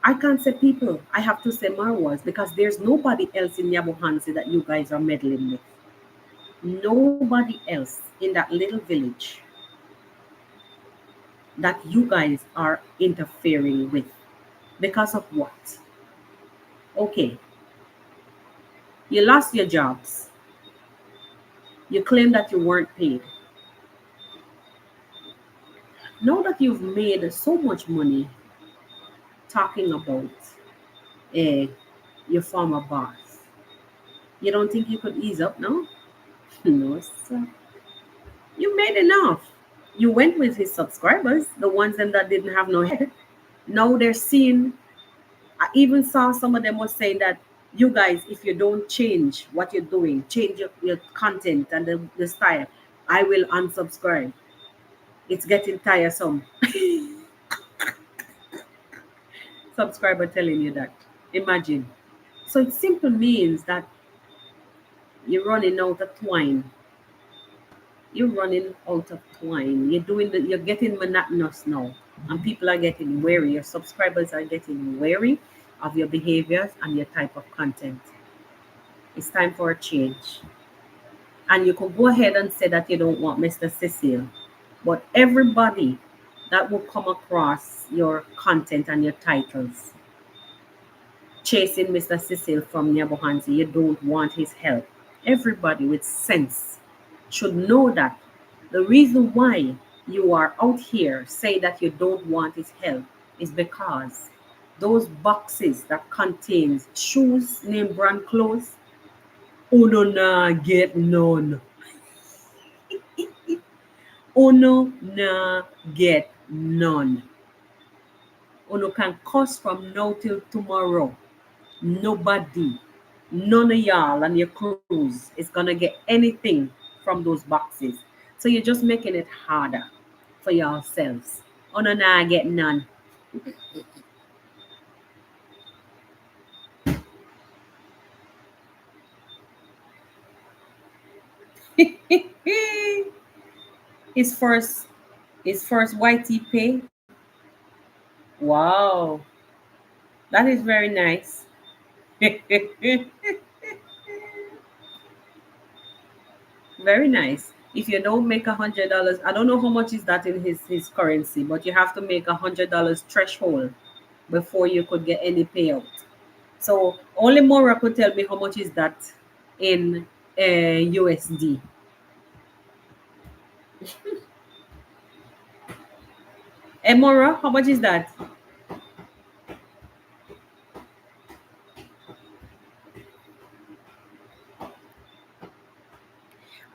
I can't say people. I have to say Marwas because there's nobody else in Yabuhansi that you guys are meddling with. Nobody else in that little village that you guys are interfering with. Because of what? Okay, you lost your jobs. You claim that you weren't paid. Now that you've made so much money talking about uh, your former boss, you don't think you could ease up now? No, sir. You made enough. You went with his subscribers, the ones them that didn't have no head. Now they're seeing. I even saw some of them was saying that you guys, if you don't change what you're doing, change your content and the style, I will unsubscribe. It's getting tiresome. Subscriber telling you that. Imagine. So it simply means that you're running out of twine. You're running out of twine. You're getting monotonous now. And people are getting wary. Your subscribers are getting wary of your behaviors and your type of content. It's time for a change. And you could go ahead and say that you don't want Mr. Cecile. But everybody that will come across your content and your titles chasing Mr. Cecile from Nyabohansi, you don't want his help. Everybody with sense should know that the reason why you are out here saying that you don't want his help is because those boxes that contains shoes, name brand clothes, uno na get none. Uno na get none. Uno can cost from now till tomorrow. Nobody, none of y'all and your crews is gonna get anything from those boxes. So you're just making it harder for yourselves. Oh no, nah, get none. His first YT pay. Wow, that is very nice. Very nice. If you don't make $100, I don't know how much is that in his currency, but you have to make $100 threshold before you could get any payout. So only Mora could tell me how much is that in USD. Mora, how much is that?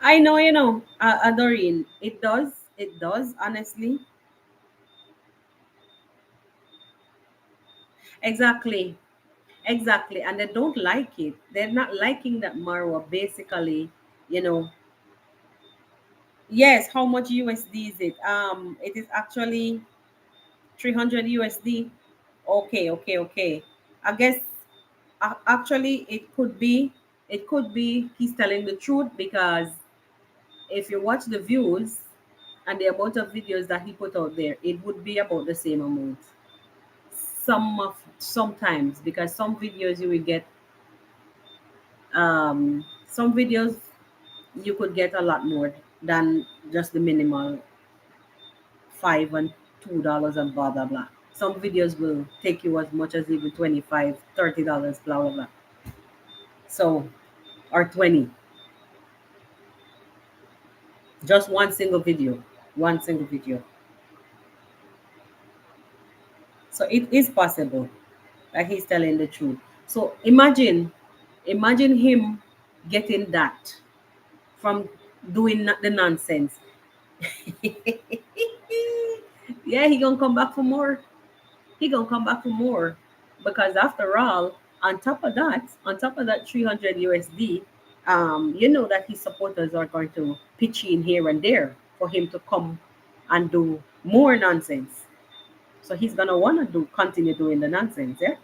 I know, Doreen. It does. It does. Honestly, exactly, exactly. And they don't like it. They're not liking that Marwa. Basically, you know, yes. How much USD is it? It is actually 300 USD. Okay, okay, okay. I guess actually it could be he's telling the truth, because if you watch the views and the amount of videos that he put out there, it would be about the same amount. Sometimes, because some videos you will get some videos you could get a lot more than just the minimal $5 and $2 and blah blah blah. Some videos will take you as much as even 25, $30, blah blah blah. So, or 20, just one single video, one single video. So it is possible that he's telling the truth. So imagine him getting that from doing the nonsense. Yeah, he gonna come back for more. He gonna come back for more, because after all, on top of that 300 USD, that his supporters are going to pitch in here and there for him to come and do more nonsense. So he's gonna wanna continue doing the nonsense, yeah.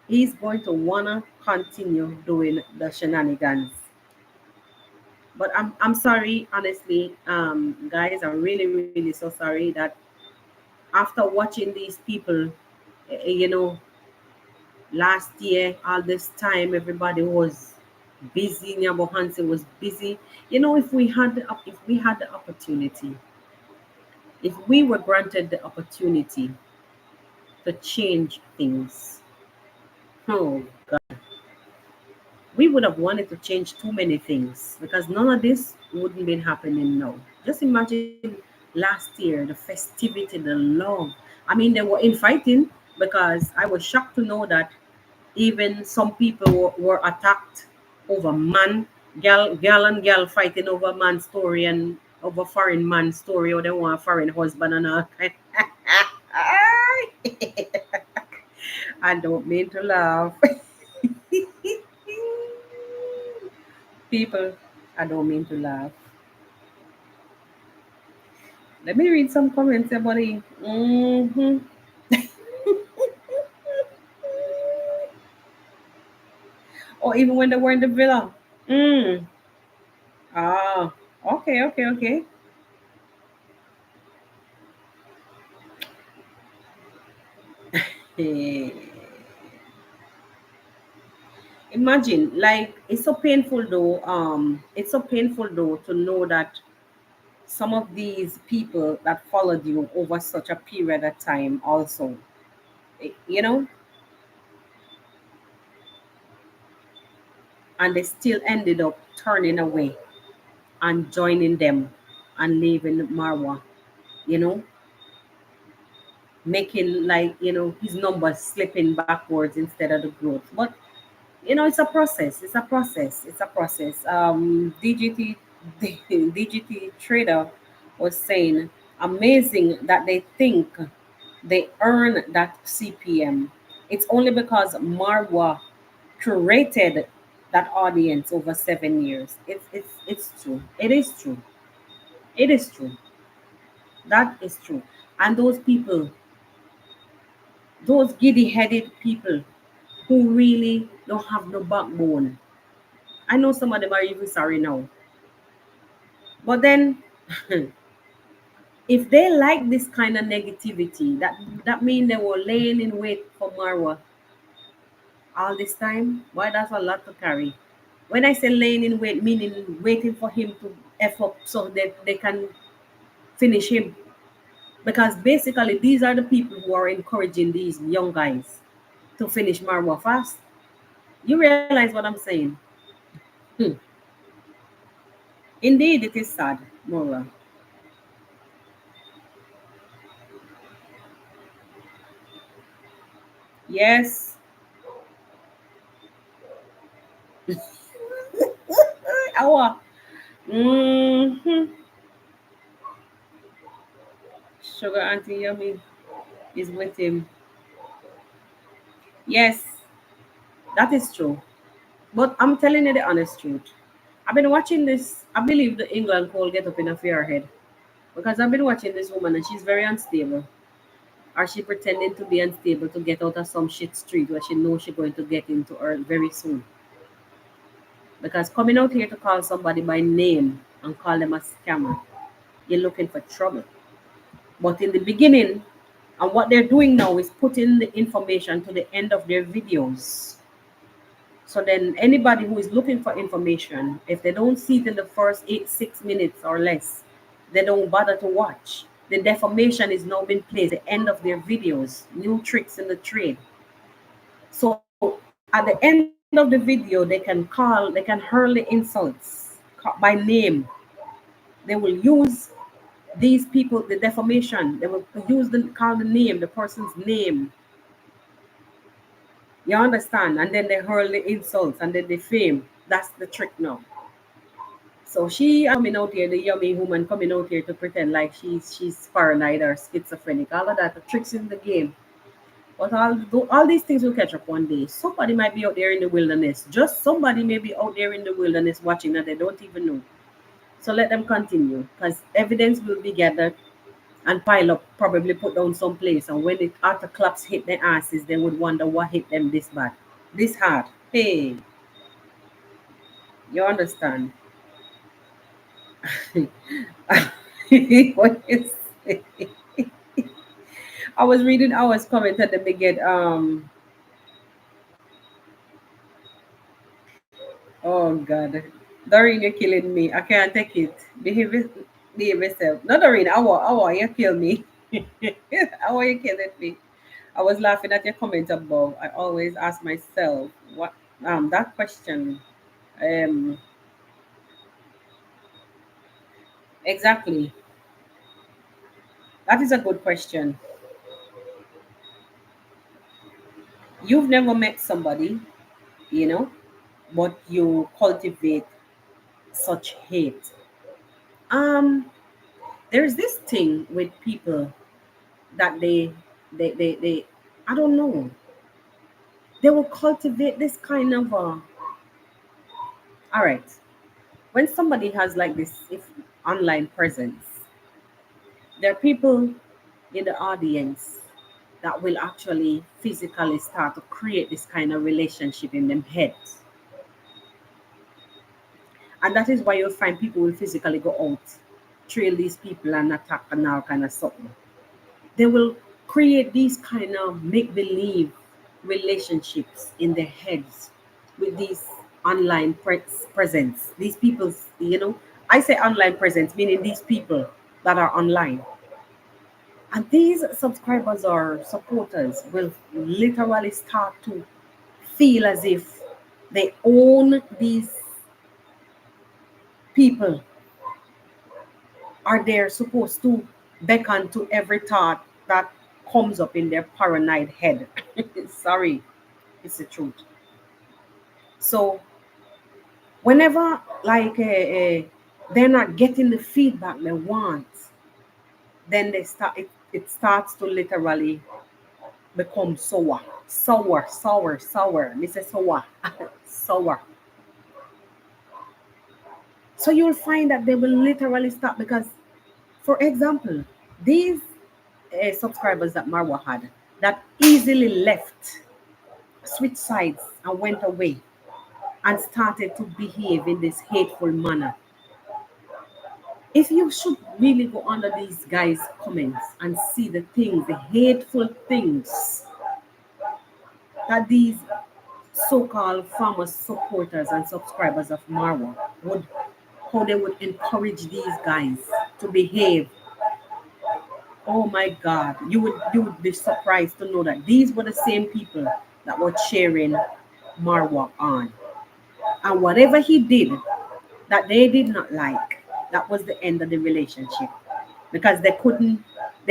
He's going to wanna continue doing the shenanigans. But I'm sorry, honestly, guys. I'm really, really so sorry that after watching these people, last year, all this time, everybody was busy. Nyabo Hansen was busy. If we had the opportunity, if we were granted the opportunity to change things, oh God, we would have wanted to change too many things, because none of this wouldn't been happening now. Just imagine last year, the festivity, the love. I mean, they were infighting, because I was shocked to know that even some people were attacked over man, gal and gal fighting over man story and over foreign man story, or they want a foreign husband and all. I don't mean to laugh. People, I don't mean to laugh. Let me read some comments, everybody. Or even when they were in the villa. Mm. Ah, okay, okay, okay. Eh, Imagine, like, it's so painful though. It's so painful though to know that some of these people that followed you over such a period of time also, you know, and they still ended up turning away and joining them and leaving Marwa, you know, making, like, his numbers slipping backwards instead of the growth. But it's a process. It's a process. It's a process. DGT DGT trader was saying, amazing that they think they earn that CPM. It's only because Marwa curated that audience over 7 years. It's true. It is true. It is true. That is true. And those people, those giddy-headed people who really don't have no backbone. I know some of them are even sorry now. But then, If they like this kind of negativity, that means they were laying in wait for Marwa all this time. Why, that's a lot to carry. When I say laying in wait, meaning waiting for him to F up so that they can finish him. Because basically, these are the people who are encouraging these young guys to finish Marwa fast. You realize what I'm saying? Hmm. Indeed, it is sad, Nora. Yes. Our sugar auntie Yummy is with him. Yes, that is true. But I'm telling you the honest truth. I've been watching this. I believe the England call get up in a fear head because I've been watching this woman and she's very unstable. Or she pretending to be unstable to get out of some shit street where she knows she's going to get into her very soon. Because coming out here to call somebody by name and call them a scammer, you're looking for trouble. But in the beginning, and what they're doing now is putting the information to the end of their videos. So then anybody who is looking for information, if they don't see it in the first 6 minutes or less, they don't bother to watch. The defamation is now being placed at the end of their videos, new tricks in the trade. So at the end of the video, they can hurl the insults by name. They will use these people, the defamation. They will use the call the name, the person's name. You understand? And then they hurl the insults and then they fame. That's the trick now. So she coming out here, the yummy woman coming out here to pretend like she's paranoid or schizophrenic. All of that, the tricks in the game. But all these things will catch up one day. Somebody might be out there in the wilderness. Just somebody may be out there in the wilderness watching that they don't even know. So let them continue because evidence will be gathered and pile up, probably put down someplace. And when the after claps hit their asses, they would wonder what hit them this bad, this hard. Hey, you understand? What you say? I was reading our comment at the beginning. Oh God, Doreen, you're killing me. I can't take it. Behave yourself. Not Doreen. You kill me. You killing me. I was laughing at your comment above. I always ask myself what that question. Um, exactly. That is a good question. You've never met somebody, you know, but you cultivate such hate. Um, there's this thing with people that they I don't know. They will cultivate this kind of all right. When somebody has like this if online presence, there are people in the audience that will actually physically start to create this kind of relationship in them heads. And that is why you'll find people will physically go out, trail these people and attack and all kind of something. They will create these kind of make believe relationships in their heads with these online presence. These people's, I say online presence, meaning these people that are online. And these subscribers or supporters will literally start to feel as if they own these people, are they supposed to beckon to every thought that comes up in their paranoid head. Sorry, it's the truth. So whenever they're not getting the feedback they want, then it starts to literally become sour. This is sour, sour. So you'll find that they will literally stop because, for example, these subscribers that Marwa had that easily left, switched sides, and went away and started to behave in this hateful manner. If you should really go under these guys' comments and see the things, the hateful things that these so-called farmer supporters and subscribers of Marwa would, how they would encourage these guys to behave. Oh my God, you would be surprised to know that these were the same people that were cheering Marwa on. And whatever he did that they did not like, that was the end of the relationship. Because they couldn't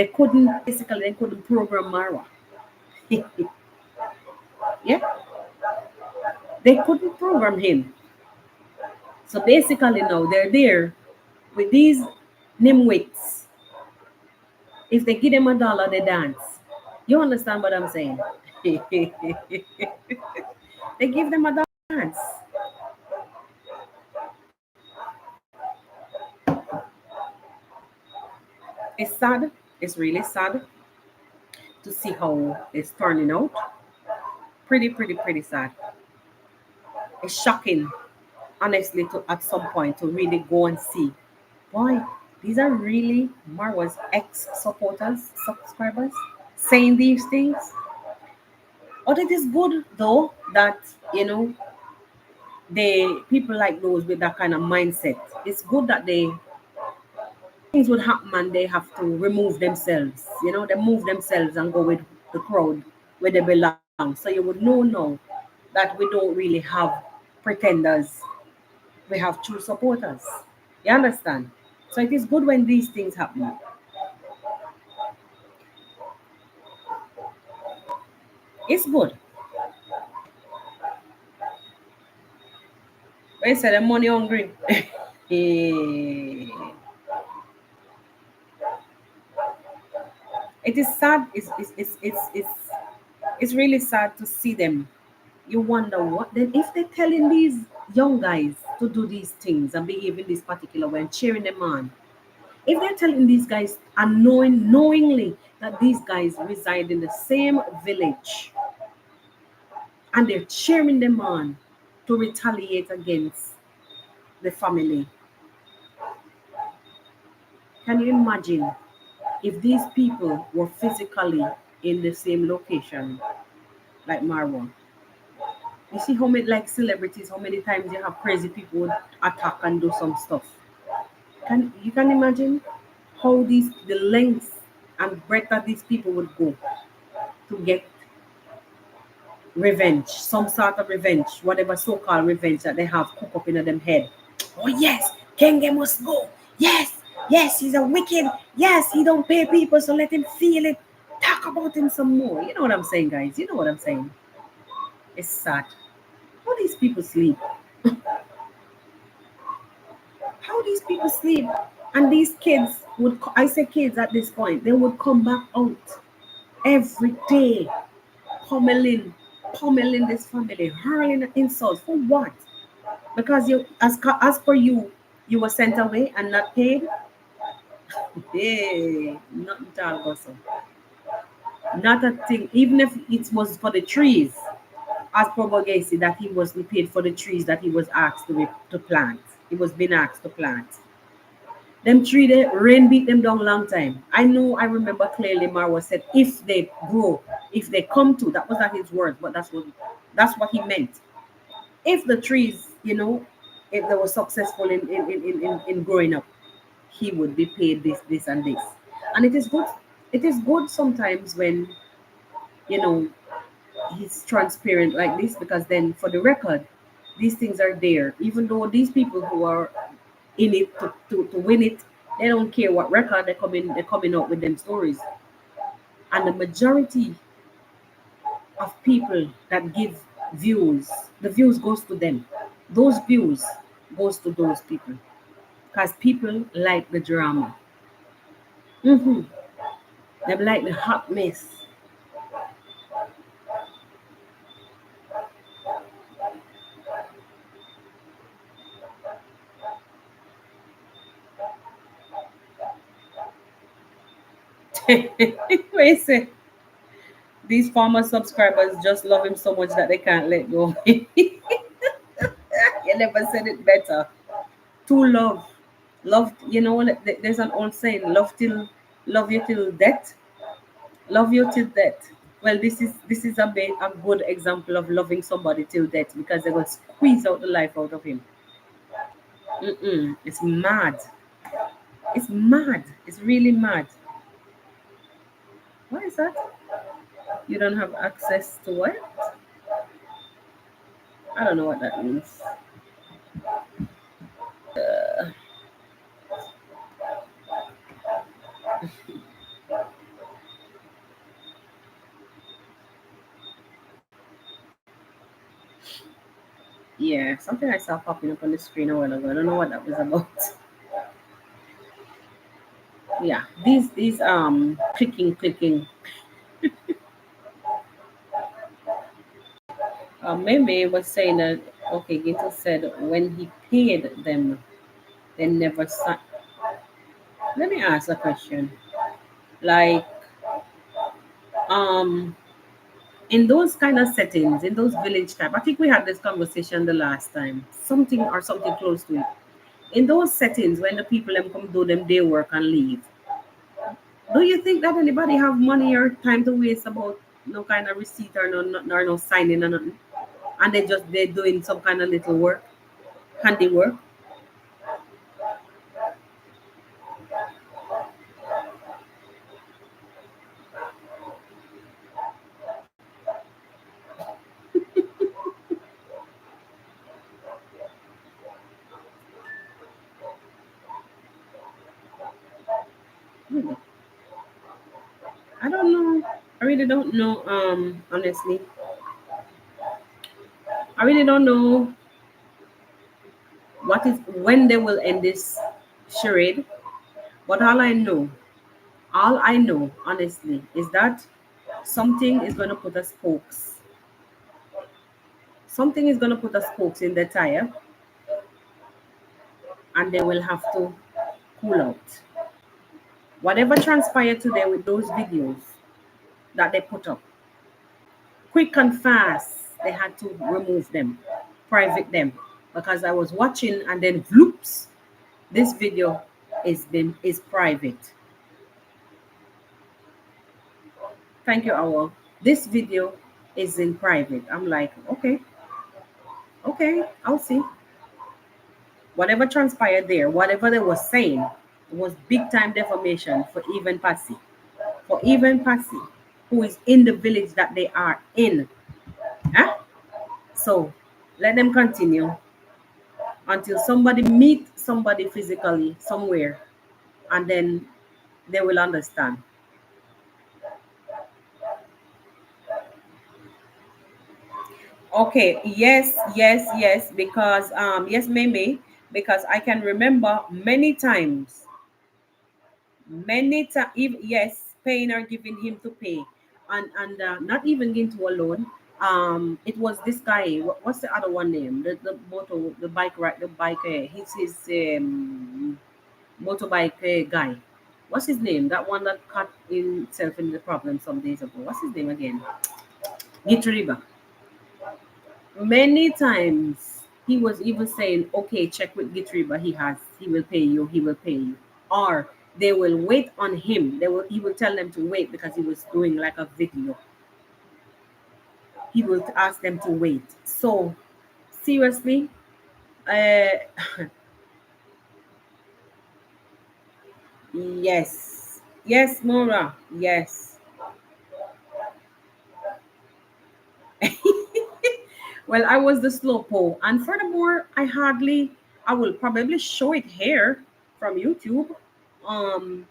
program Marwa. Yeah, they couldn't program him. So basically now they're there with these nimwits. If they give them $1, they dance. You understand what I'm saying? They give them a dance. It's sad. It's really sad to see how it's turning out. Pretty sad. It's shocking, honestly, to at some point to really go and see, boy, these are really Marwa's ex supporters, subscribers saying these things. But it is good though that they people like those with that kind of mindset. It's good that they things would happen and they have to remove themselves. They move themselves and go with the crowd where they belong. So you would know now that we don't really have pretenders. We have true supporters. You understand? So it is good when these things happen. It's good. When you say the money hungry. Eh, it is sad. It's really sad to see them. You wonder what then if they're telling these young guys to do these things and behave in this particular way and cheering them on. If they're telling these guys and knowingly that these guys reside in the same village and they're cheering them on to retaliate against the family, can you imagine if these people were physically in the same location like Marwa? You see how many like celebrities, how many times you have crazy people would attack and do some stuff. Can imagine how the lengths and breadth that these people would go to get revenge, some sort of revenge, whatever so-called revenge that they have cook up in them head. Oh yes, Kenge must go. Yes, yes, he's a wicked. Yes, he don't pay people, so let him feel it. Talk about him some more. You know what I'm saying, guys? You know what I'm saying? It's sad. How these people sleep? How these people sleep? And these kids would, I say kids at this point, they would come back out every day, pummeling, pummeling this family, hurling insults for what? Because as per you, you were sent away and not paid. Hey, nothing to all gossip. Not a thing. Even if it was for the trees, as per Bogasi, that he wasn't paid for the trees that he was asked to plant. He was being asked to plant. Them tree there, rain beat them down long time. I remember clearly Marwa said if they grow, if they come to, that was not his word, but that's what he meant. If the trees, if they were successful in growing up, he would be paid this, and this. And it is good sometimes when, you know, he's transparent like this because then for the record, these things are there. Even though these people who are in it to win it, they don't care what record they're coming out with them stories. And the majority of people that give views, the views goes to them. Those views goes to those people. Because people like the drama. Mm-hmm. They like the hot mess. Wait, say these farmer subscribers just love him so much that they can't let go. You never said it better. True love. Love, there's an old saying, love you till death, love you till death. Well, this is a good example of loving somebody till death because they will squeeze out the life out of him. It's mad. It's mad. It's really mad. Why is that? You don't have access to what? I don't know what that means. Yeah, something I saw popping up on the screen a while ago. I don't know what that was about. Yeah, these clicking. Meme was saying that okay, Ginto said when he paid them, they never signed. Let me ask a question. Like, um, in those kind of settings, in those village type, I think we had this conversation the last time. Something or something close to it. In those settings, when the people them come do them day work and leave, do you think that anybody have money or time to waste about no kind of receipt or no signing or nothing? And they doing some kind of little work, handiwork. Hmm. I don't know. I really don't know. Honestly, I really don't know what is when they will end this charade. But all I know, honestly, is that something is going to put a spokes. Something is going to put a spokes in the tire, and they will have to cool out. Whatever transpired today with those videos that they put up, quick and fast, they had to remove them, private them, because I was watching and then vloops, this video is private. Thank you, Owl. This video is in private. I'm like, okay, okay, I'll see. Whatever transpired there, whatever they were saying, was big time defamation for even Passy. For even Passy, who is in the village that they are in. Huh? So let them continue until somebody meet somebody physically somewhere, and then they will understand. Okay, yes, yes, yes, because yes, maybe because I can remember many times, yes, paying or giving him to pay, and not even into a loan. It was this guy. What's the other one name? The motor, the bike, right? The bike. He's his motorbike guy. What's his name? That one that caught himself in the problem some days ago. What's his name again? Gitriba. Many times he was even saying, okay, check with Gitriba, he will pay you, he will pay you. Or they will wait on him. He will tell them to wait because he was doing like a video. He will ask them to wait. So seriously, uh yes. Yes, Mora. Yes. Well, I was the slow poll. And furthermore, I will probably show it here from YouTube. Um,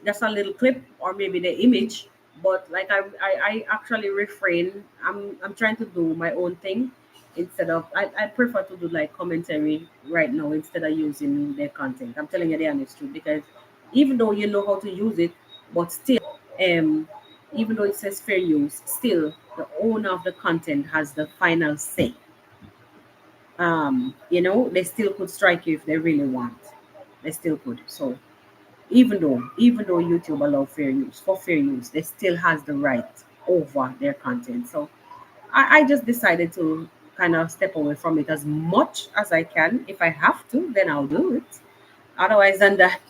just a little clip or maybe the image. But like I actually refrain. I'm trying to do my own thing instead of I prefer to do like commentary right now instead of using their content. I'm telling you the honest truth because even though you know how to use it, but still, even though it says fair use, still the owner of the content has the final say. They still could strike you if they really want. They still could. So even though YouTube allow fair use for fair use, they still has the right over their content. So I just decided to kind of step away from it as much as I can. If I have to, then I'll do it. Otherwise than that,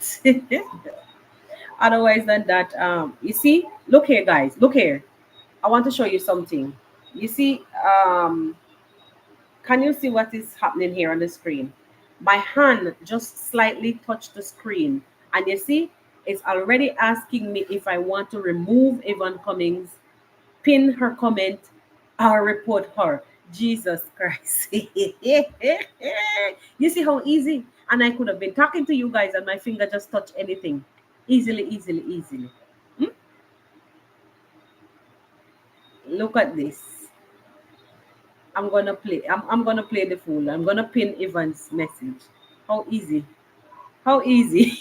you see, look here, guys, look here. I want to show you something. You see, can you see what is happening here on the screen? My hand just slightly touched the screen, and you see, it's already asking me if I want to remove Yvonne Cummings, pin her comment, or report her. Jesus Christ. You see how easy? And I could have been talking to you guys, and my finger just touched anything. Easily, easily, easily. Hmm? Look at this. I'm gonna play the fool. I'm gonna pin Ivan's message. How easy. How easy.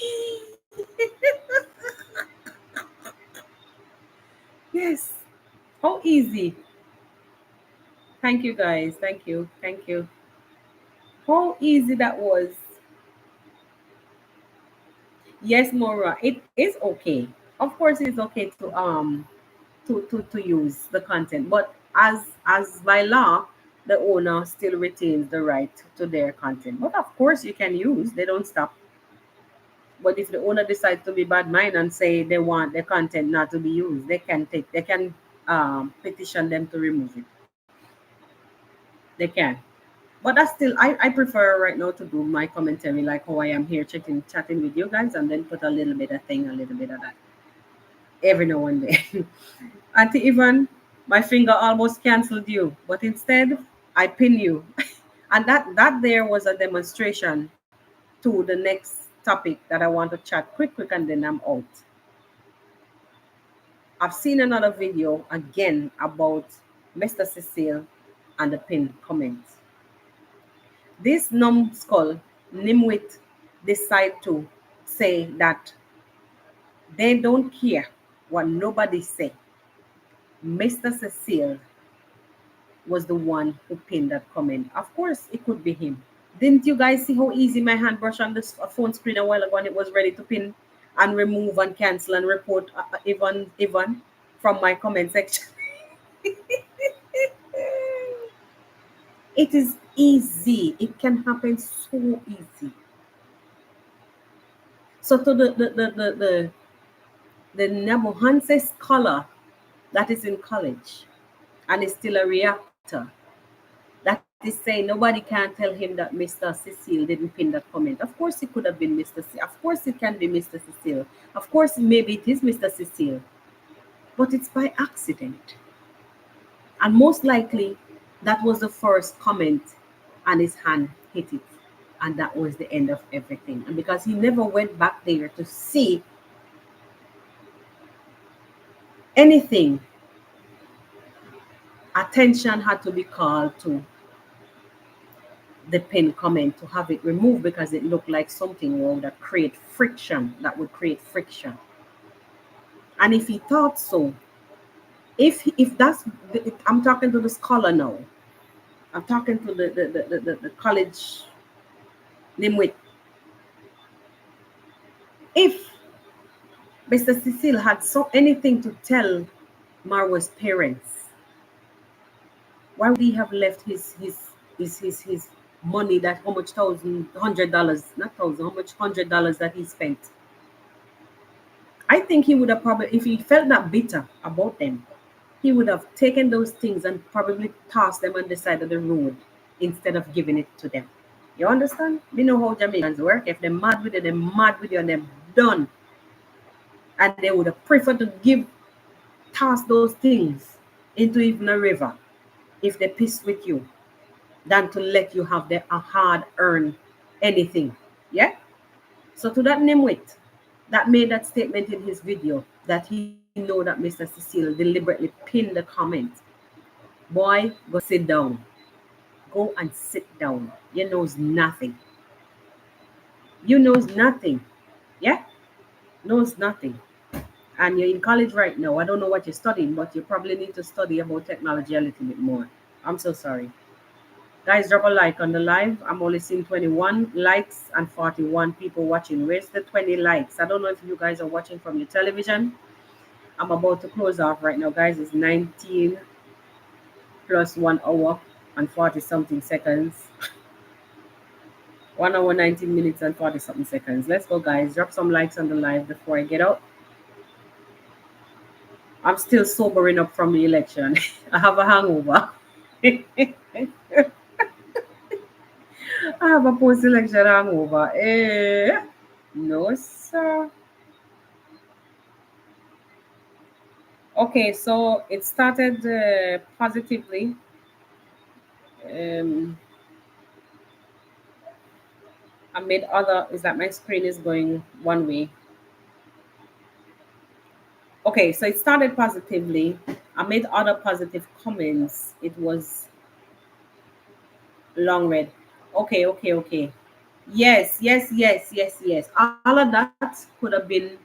Yes. How easy. Thank you guys. Thank you. Thank you. How easy that was. Yes, Mora, it is okay. Of course it's okay to use the content, but as by law, the owner still retains the right to their content. But of course you can use, they don't stop. But if the owner decides to be bad mind and say they want their content not to be used, they can petition them to remove it. They can. But that's still I prefer right now to do my commentary like how I am here chatting with you guys, and then put a little bit of thing, a little bit of that every now and then. Auntie Ivan, my finger almost canceled you, but instead I pin you. And that there was a demonstration to the next topic that I want to chat quick, and then I'm out. I've seen another video again about Mr. Cecile and the pinned comments. This numbskull Nimwit decide to say that they don't care what nobody say. Mr. Cecile was the one who pinned that comment. Of course, it could be him. Didn't you guys see how easy my hand brushed on the phone screen a while ago, and it was ready to pin and remove and cancel and report Ivan from my comment section? It is easy. It can happen so easy. So to the Nebuchadnezzar scholar that is in college and is still a reactor, that is saying nobody can tell him that Mr. Cecile didn't pin that comment. Of course it could have been Mr. C. Of course it can be Mr. Cecile. Of course maybe it is Mr. Cecile. But it's by accident. And most likely that was the first comment and his hand hit it. And that was the end of everything. And because he never went back there to see anything, attention had to be called to the pinned comment to have it removed because it looked like something would create friction. That would create friction. And if he thought so, if that's, I'm talking to the scholar now. I'm talking to the college Nimwit. If Mr. Cecile had anything to tell Marwa's parents, why would he have left his money, that how much $1,000, not thousand, how much $100 that he spent? I think he would have probably, if he felt that bitter about them, he would have taken those things and probably tossed them on the side of the road instead of giving it to them. You understand? You know how Jamaicans work. If they're mad with you, they're mad with you and they're done. And they would have preferred to toss those things into even a river if they're pissed with you than to let you have their hard-earned anything. Yeah? So to that Nimwit that made that statement in his video that he know that Mr. Cecile deliberately pinned the comment, boy, go sit down. Go and sit down. You knows nothing. You knows nothing. Yeah? Knows nothing. And you're in college right now. I don't know what you're studying, but you probably need to study about technology a little bit more. I'm so sorry. Guys, drop a like on the live. I'm only seeing 21 likes and 41 people watching. Where's the 20 likes? I don't know if you guys are watching from your television. I'm about to close off right now, guys. It's 19 plus 1 hour and 40 something seconds. 1 hour, 19 minutes, and 40 something seconds. Let's go, guys. Drop some likes on the live before I get out. I'm still sobering up from the election. I have a hangover. I have a post election hangover. No, sir. Okay, so it started positively. Um, amid other, is that my screen is going one way? Okay, so it started positively. Amid other positive comments, it was long read. Okay, okay, okay. Yes, yes, yes, yes, yes. All of that could have been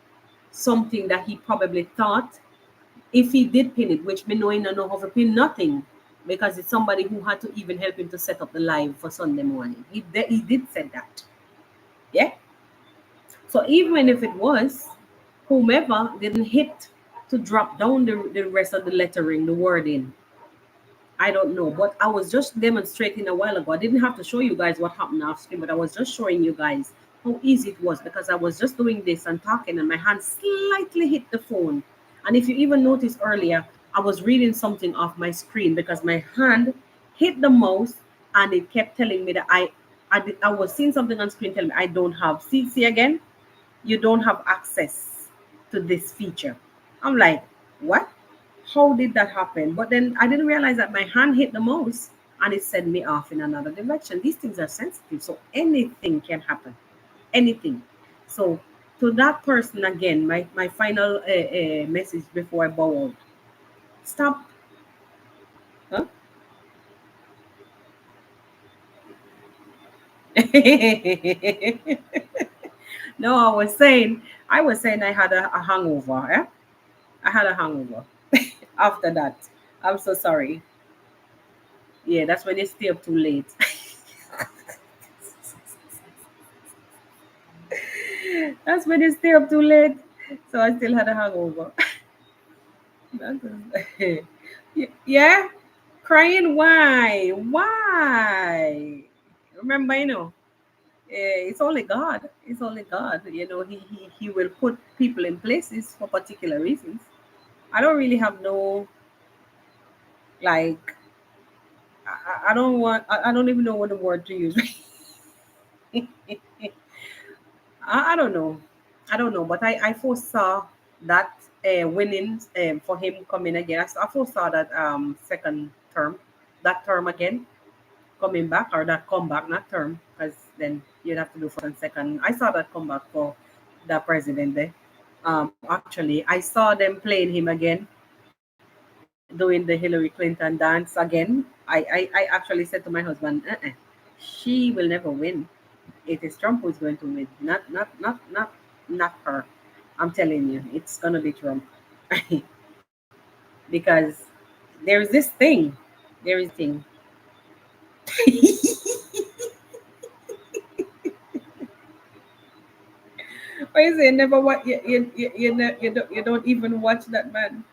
something that he probably thought if he did pin it, which me knowing I know how to pin nothing because it's somebody who had to even help him to set up the live for Sunday morning. He did say that. Yeah. So even if it was whomever didn't hit to drop down the rest of the lettering, the wording, I don't know, but I was just demonstrating a while ago. I didn't have to show you guys what happened off screen, but I was just showing you guys how easy it was because I was just doing this and talking, and my hand slightly hit the phone. And if you even noticed earlier, I was reading something off my screen because my hand hit the mouse, and it kept telling me that I was seeing something on screen telling me I don't have. See again, you don't have access to this feature. I'm like, what? How did that happen? But then I didn't realize that my hand hit the mouse and it sent me off in another direction. These things are sensitive, so anything can happen. Anything. So to that person again, my final message before I bow out. Stop. Huh? No, I was saying I had a hangover. Eh? I had a hangover after that. I'm so sorry. Yeah, that's when you stay up too late. That's when you stay up too late. So I still had a hangover. That is- yeah, crying. Why? Why? Remember, it's only God. It's only God. He will put people in places for particular reasons. I don't really have no like. I don't want. I don't even know what the word to use. I don't know. I don't know, but I foresaw that winning for him coming again. I foresaw that second term, that term again coming back, or that comeback, not term, because then you'd have to do first and second. I saw that comeback for the president there. Actually, I saw them playing him again, doing the Hillary Clinton dance again. I actually said to my husband, she will never win. It is Trump who's going to win, not her. I'm telling you, it's gonna be Trump. Because there's this thing. There is thing. Why is it never what you don't even watch that man?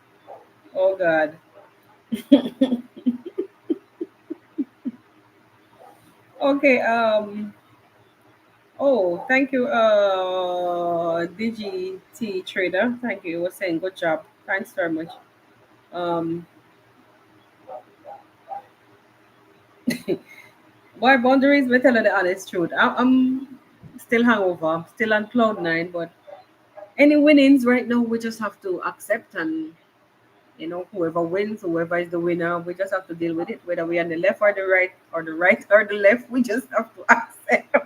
Oh God. Okay. Oh, thank you, DGT Trader. Thank you. You were saying good job. Thanks very much. Um, Boy, boundaries, we tell her the honest truth. I'm still hangover, I'm still on cloud nine, but any winnings right now, we just have to accept, and whoever wins, whoever is the winner, we just have to deal with it, whether we're on the left or the right, or the right or the left, we just have to accept.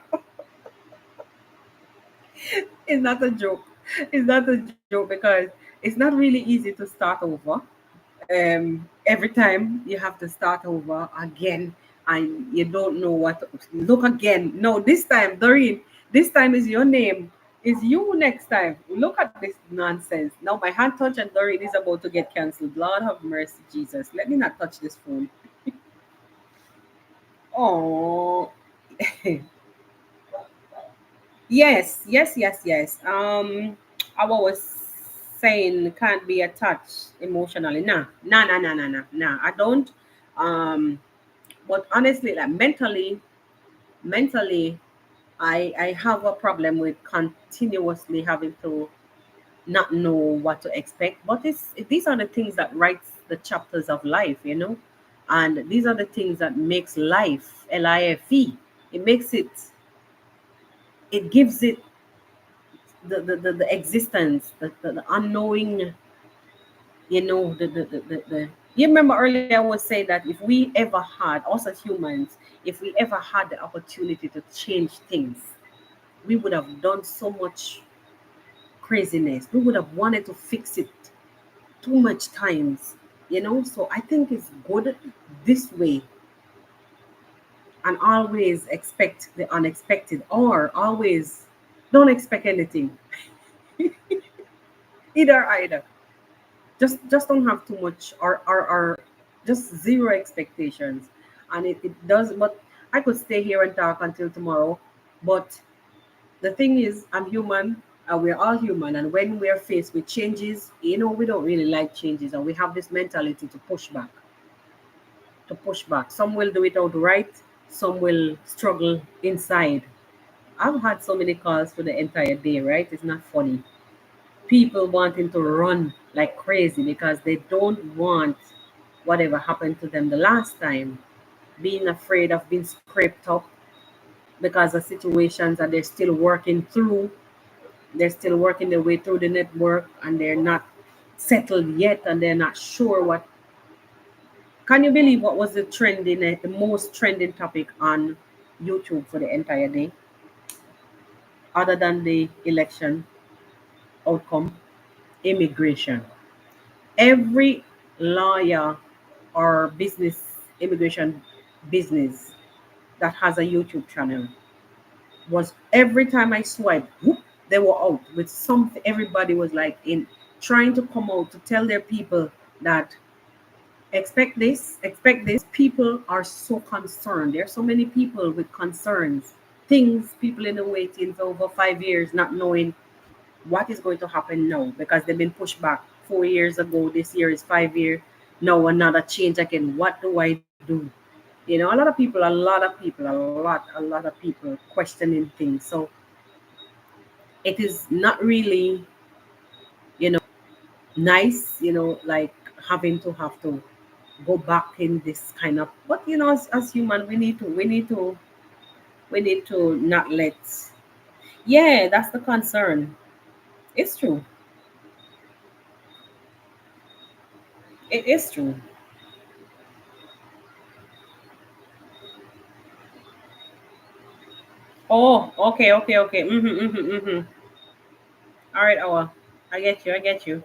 It's not a joke. It's not a joke because it's not really easy to start over. Every time you have to start over again, and you don't know what look again. No, this time, Doreen, this time is your name. It's you next time. Look at this nonsense. Now my hand touch and Doreen is about to get cancelled. Lord have mercy, Jesus. Let me not touch this phone. Oh, yes, yes, yes, yes. I was saying can't be attached emotionally. Nah, nah, nah, nah, nah, nah, nah. I don't. Um, but honestly, like mentally, I have a problem with continuously having to not know what to expect. But it's these are the things that writes the chapters of life, you know, and these are the things that makes life life. It makes it. It gives it the existence, the unknowing, you know, the you remember earlier I was saying that if we ever had us as humans, if we ever had the opportunity to change things, we would have done so much craziness. We would have wanted to fix it too much times, you know. So I think it's good this way, and always expect the unexpected, or always don't expect anything. Either just don't have too much, or just zero expectations. And it does. But I could stay here and talk until tomorrow, but the thing is, I'm human, and we're all human, and when we're faced with changes, you know, we don't really like changes, and we have this mentality to push back. Some will do it outright, some will struggle inside. I've had so many calls for the entire day, right? It's not funny. People wanting to run like crazy because they don't want whatever happened to them the last time, being afraid of being scraped up because of situations that they're still working through. They're still working their way through the network, and they're not settled yet, and they're not sure what. Can you believe what was the most trending topic on YouTube for the entire day, other than the election outcome? Immigration. Every lawyer or immigration business that has a YouTube channel was, every time I swipe, whoop, they were out with something. Everybody was like in trying to come out to tell their people that expect this, expect this. People are so concerned. There are so many people with concerns, things, people in the waiting for over 5 years, not knowing what is going to happen now because they've been pushed back 4 years ago. This year is 5 year. Now another change again. What do I do? You know, a lot of people questioning things. So it is not really, you know, nice, you know, like having to have to go back in this kind of, but you know, as human, we need to not let, yeah, that's the concern. It's true. It is true. Oh, okay, okay, okay. All right, Awa. I get you.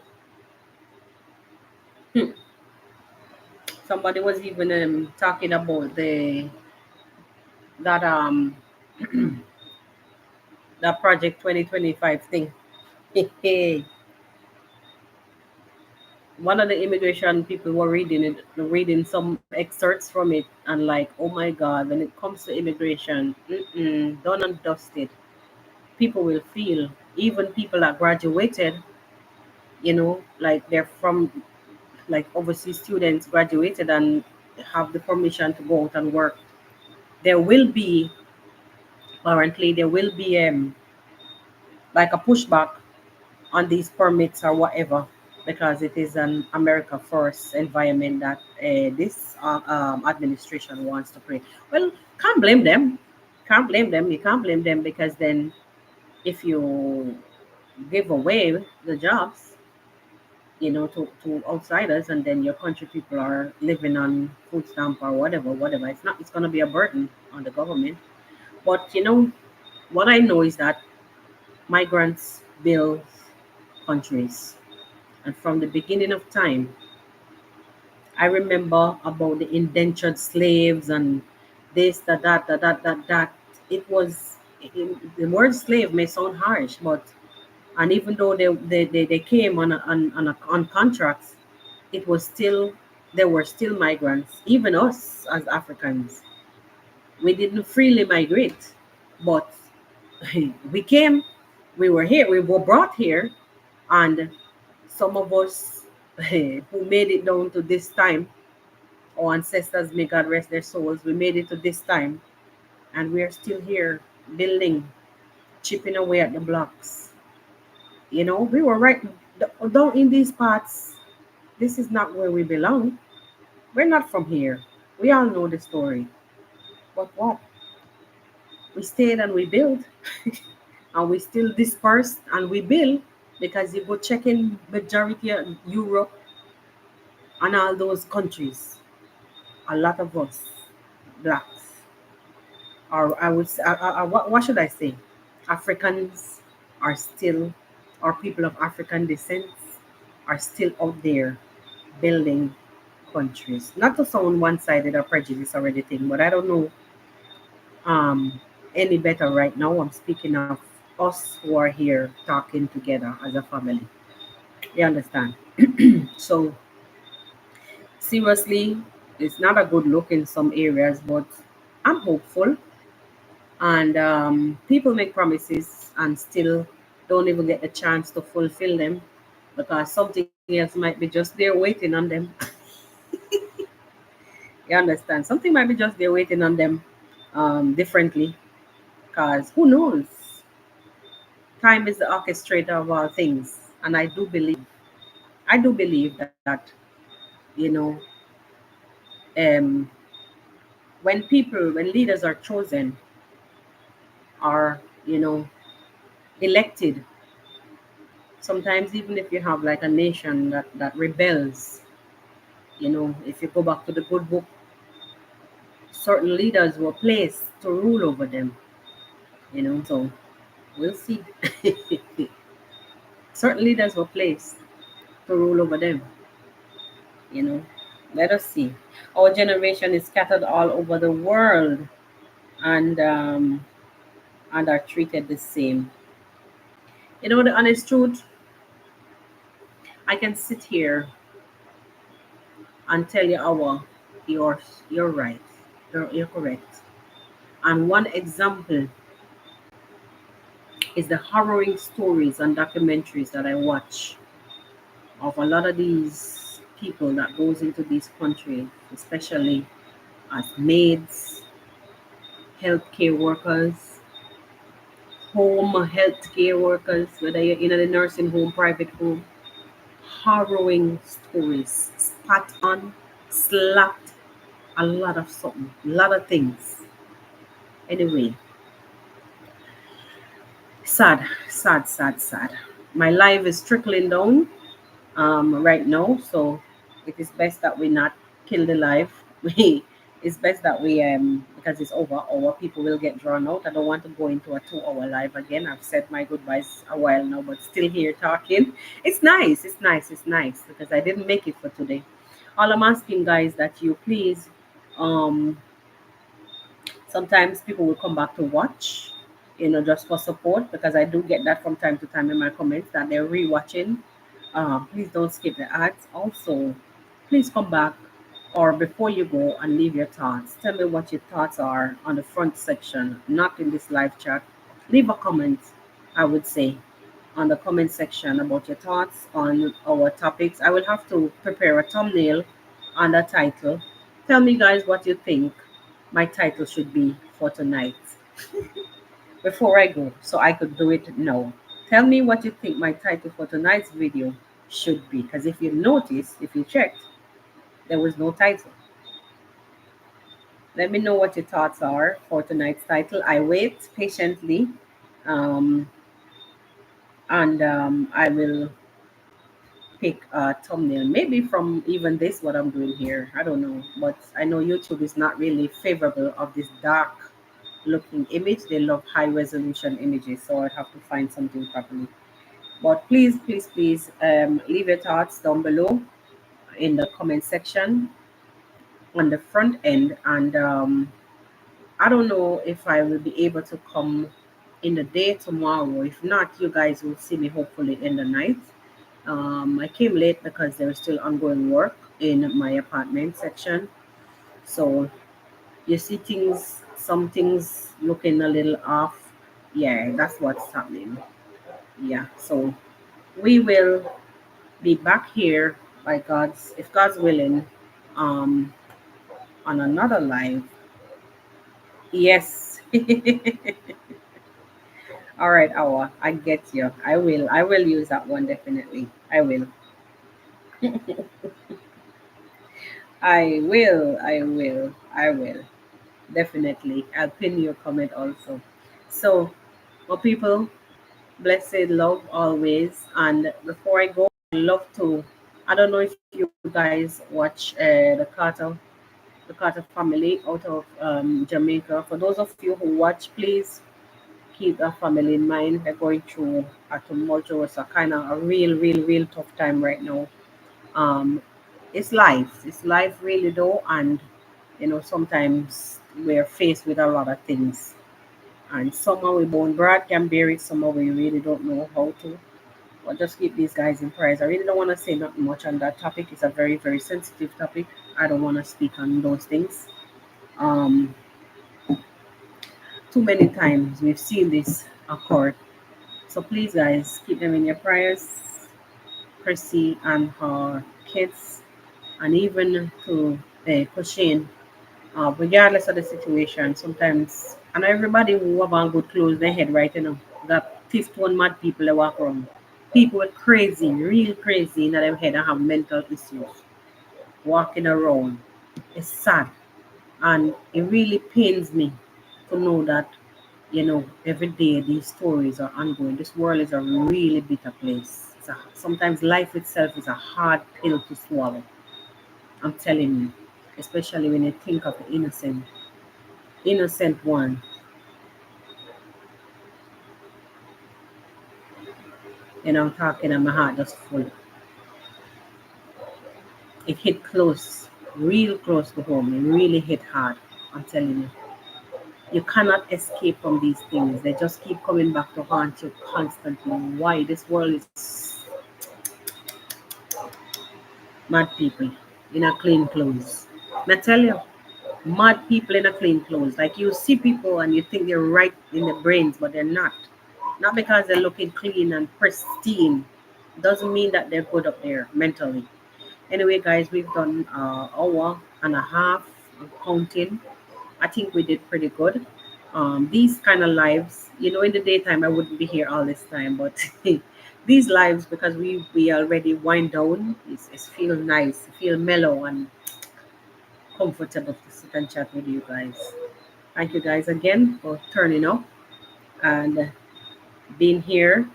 Hmm. Somebody was even talking about the that that project 2025 thing. One of the immigration people were reading some excerpts from it, and like, oh my God, when it comes to immigration, done and dusted. People will feel, even people that graduated, you know, like they're from, like overseas students graduated and have the permission to go out and work. There will be, apparently, there will be like a pushback on these permits or whatever, because it is an America first environment that this administration wants to create. Well, can't blame them. Can't blame them. You can't blame them, because then if you give away the jobs, you know, to outsiders, and then your country people are living on food stamp or whatever, it's going to be a burden on the government. But you know, what I know is that migrants build countries. And from the beginning of time, I remember about the indentured slaves and this, that. It was, the word slave may sound harsh, but, and even though they came on contracts, it was still, there were still migrants. Even us as Africans, we didn't freely migrate, but we came, we were here, we were brought here, and some of us who made it down to this time, our ancestors, may God rest their souls, we made it to this time, and we are still here. building, chipping away at the blocks. We were right down in these parts. This is not where we belong. We're not from here. We all know the story. But what? We stayed and we built, and we still dispersed and we build, because you go check in majority of Europe and all those countries. A lot of us, blacks, or I would say, what should I say? Africans are still, or people of African descent are still out there building countries. Not to sound one sided or prejudice or anything, but I don't know um, any better right now. I'm speaking of us who are here talking together as a family. You understand? So, seriously, it's not a good look in some areas, but I'm hopeful. And people make promises and still don't even get the chance to fulfill them, because something else might be just there waiting on them. You understand? Something might be just there waiting on them differently, because who knows? Time is the orchestrator of all things. And I do believe that, you know, um, when leaders are chosen, are, elected, sometimes even if you have like a nation that rebels, if you go back to the good book, certain leaders were placed to rule over them, so we'll see. Certain leaders were placed to rule over them, you know. Let us see. Our generation is scattered all over the world, and are treated the same. The honest truth, I can sit here and tell you, you're you're right. You're correct. And one example is the harrowing stories and documentaries that I watch of a lot of these people that goes into these countries, especially as maids, healthcare workers, home healthcare workers, whether you're in a nursing home, private home. Harrowing stories, spat on, slapped, a lot of something, a lot of things. Anyway, sad, sad, sad, sad. My life is trickling down right now, so it is best that we not kill the life. We it's best that we because it's over. Our people will get drawn out. I don't want to go into a 2 hour live again. I've said my goodbyes a while now, but still here talking. It's nice. It's nice. It's nice because I didn't make it for today. All I'm asking, guys, that you please um sometimes people will come back to watch, just for support, because I do get that from time to time in my comments that they're rewatching. Please don't skip the ads. Also, please come back or before you go and leave your thoughts. Tell me what your thoughts are on the front section, not in this live chat. Leave a comment, I would say, on the comment section about your thoughts on our topics. I will have to prepare a thumbnail and a title. Tell me, guys, what you think my title should be for tonight before I go, so I could do it now. Tell me what you think my title for tonight's video should be, because if you notice, if you checked, there was no title. Let me know what your thoughts are for tonight's title. I wait patiently, um, and I will pick a thumbnail, maybe from even this what I'm doing here. I don't know, but I know YouTube is not really favorable of this dark looking image. They love high resolution images, so I'd have to find something properly. But please, please, please, leave your thoughts down below in the comment section on the front end. And I don't know if I will be able to come in the day tomorrow. If not, you guys will see me hopefully in the night. I came late because there was still ongoing work in my apartment section. So you see some things looking a little off. Yeah, that's what's happening. Yeah, so we will be back here by if God's willing, um, on another live. Yes, All right, Awa, I get you. I will use that one definitely. I will. I will. Definitely. I'll pin your comment also. So, well, people, blessed love always. And before I go, I love to. I don't know if you guys watch the Carter family out of Jamaica. For those of you who watch, please keep that family in mind. They're going through a tumultuous, a kind of a real tough time right now. Um, it's life. It's life, really, though. And sometimes we're faced with a lot of things. And somehow we bone brat can bear it, somehow we really don't know how to. But just keep these guys in prayers. I really don't want to say not much on that topic. It's a very sensitive topic. I don't want to speak on those things. Um, Too many times we've seen this occur. So please, guys, keep them in your prayers. Chrissy and her kids, and even to Kushine, regardless of the situation, sometimes, and everybody who have on good clothes, they head right, that 51 mad people that walk around. People are crazy, real crazy in their head and have mental issues walking around. It's sad. And it really pains me to know that, every day these stories are ongoing. This world is a really bitter place. Sometimes life itself is a hard pill to swallow. I'm telling you, especially when you think of the innocent one. I'm talking and my heart just full. It hit close, real close to home. It really hit hard. I'm telling you. You cannot escape from these things. They just keep coming back to haunt you constantly. Why? This world is mad people in a clean clothes. I tell you, mad people in a clean clothes. Like you see people and you think they're right in the brains, but they're not. Not because they're looking clean and pristine. Doesn't mean that they're good up there mentally. Anyway, guys, we've done an hour and a half of counting. I think we did pretty good. These kind of lives, in the daytime, I wouldn't be here all this time, but these lives, because we already wind down, it's feel nice, feel mellow and comfortable to sit and chat with you guys. Thank you guys again for turning up and being here.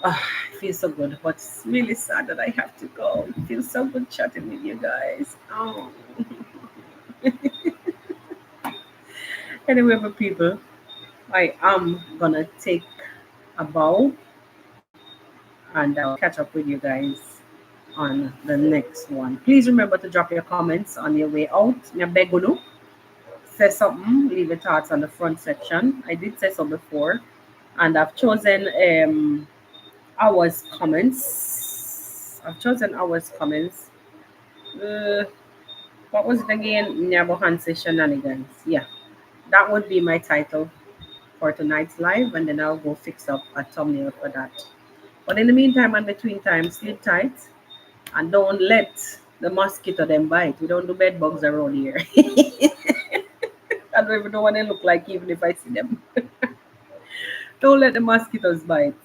Ah, it feels so good, but it's really sad that I have to go. It feels so good chatting with you guys. Oh, anyway, my people, I am gonna take a bow and I'll catch up with you guys on the next one. Please remember to drop your comments on your way out. Nyabegunu, say something, leave your thoughts on the front section. I did say so before, and I've chosen ours comments. I've chosen ours comments. Uh, what was it again? Nyabohanse Shenanigans. Yeah, that would be my title for tonight's live, and then I'll go fix up a thumbnail for that. But in the meantime and between time, sleep tight and don't let the mosquito them bite. We don't do bed bugs around here. I don't even know what they look like, even if I see them. Don't let the mosquitoes bite.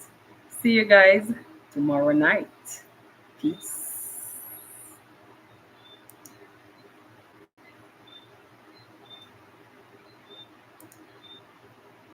See you guys tomorrow night. Peace.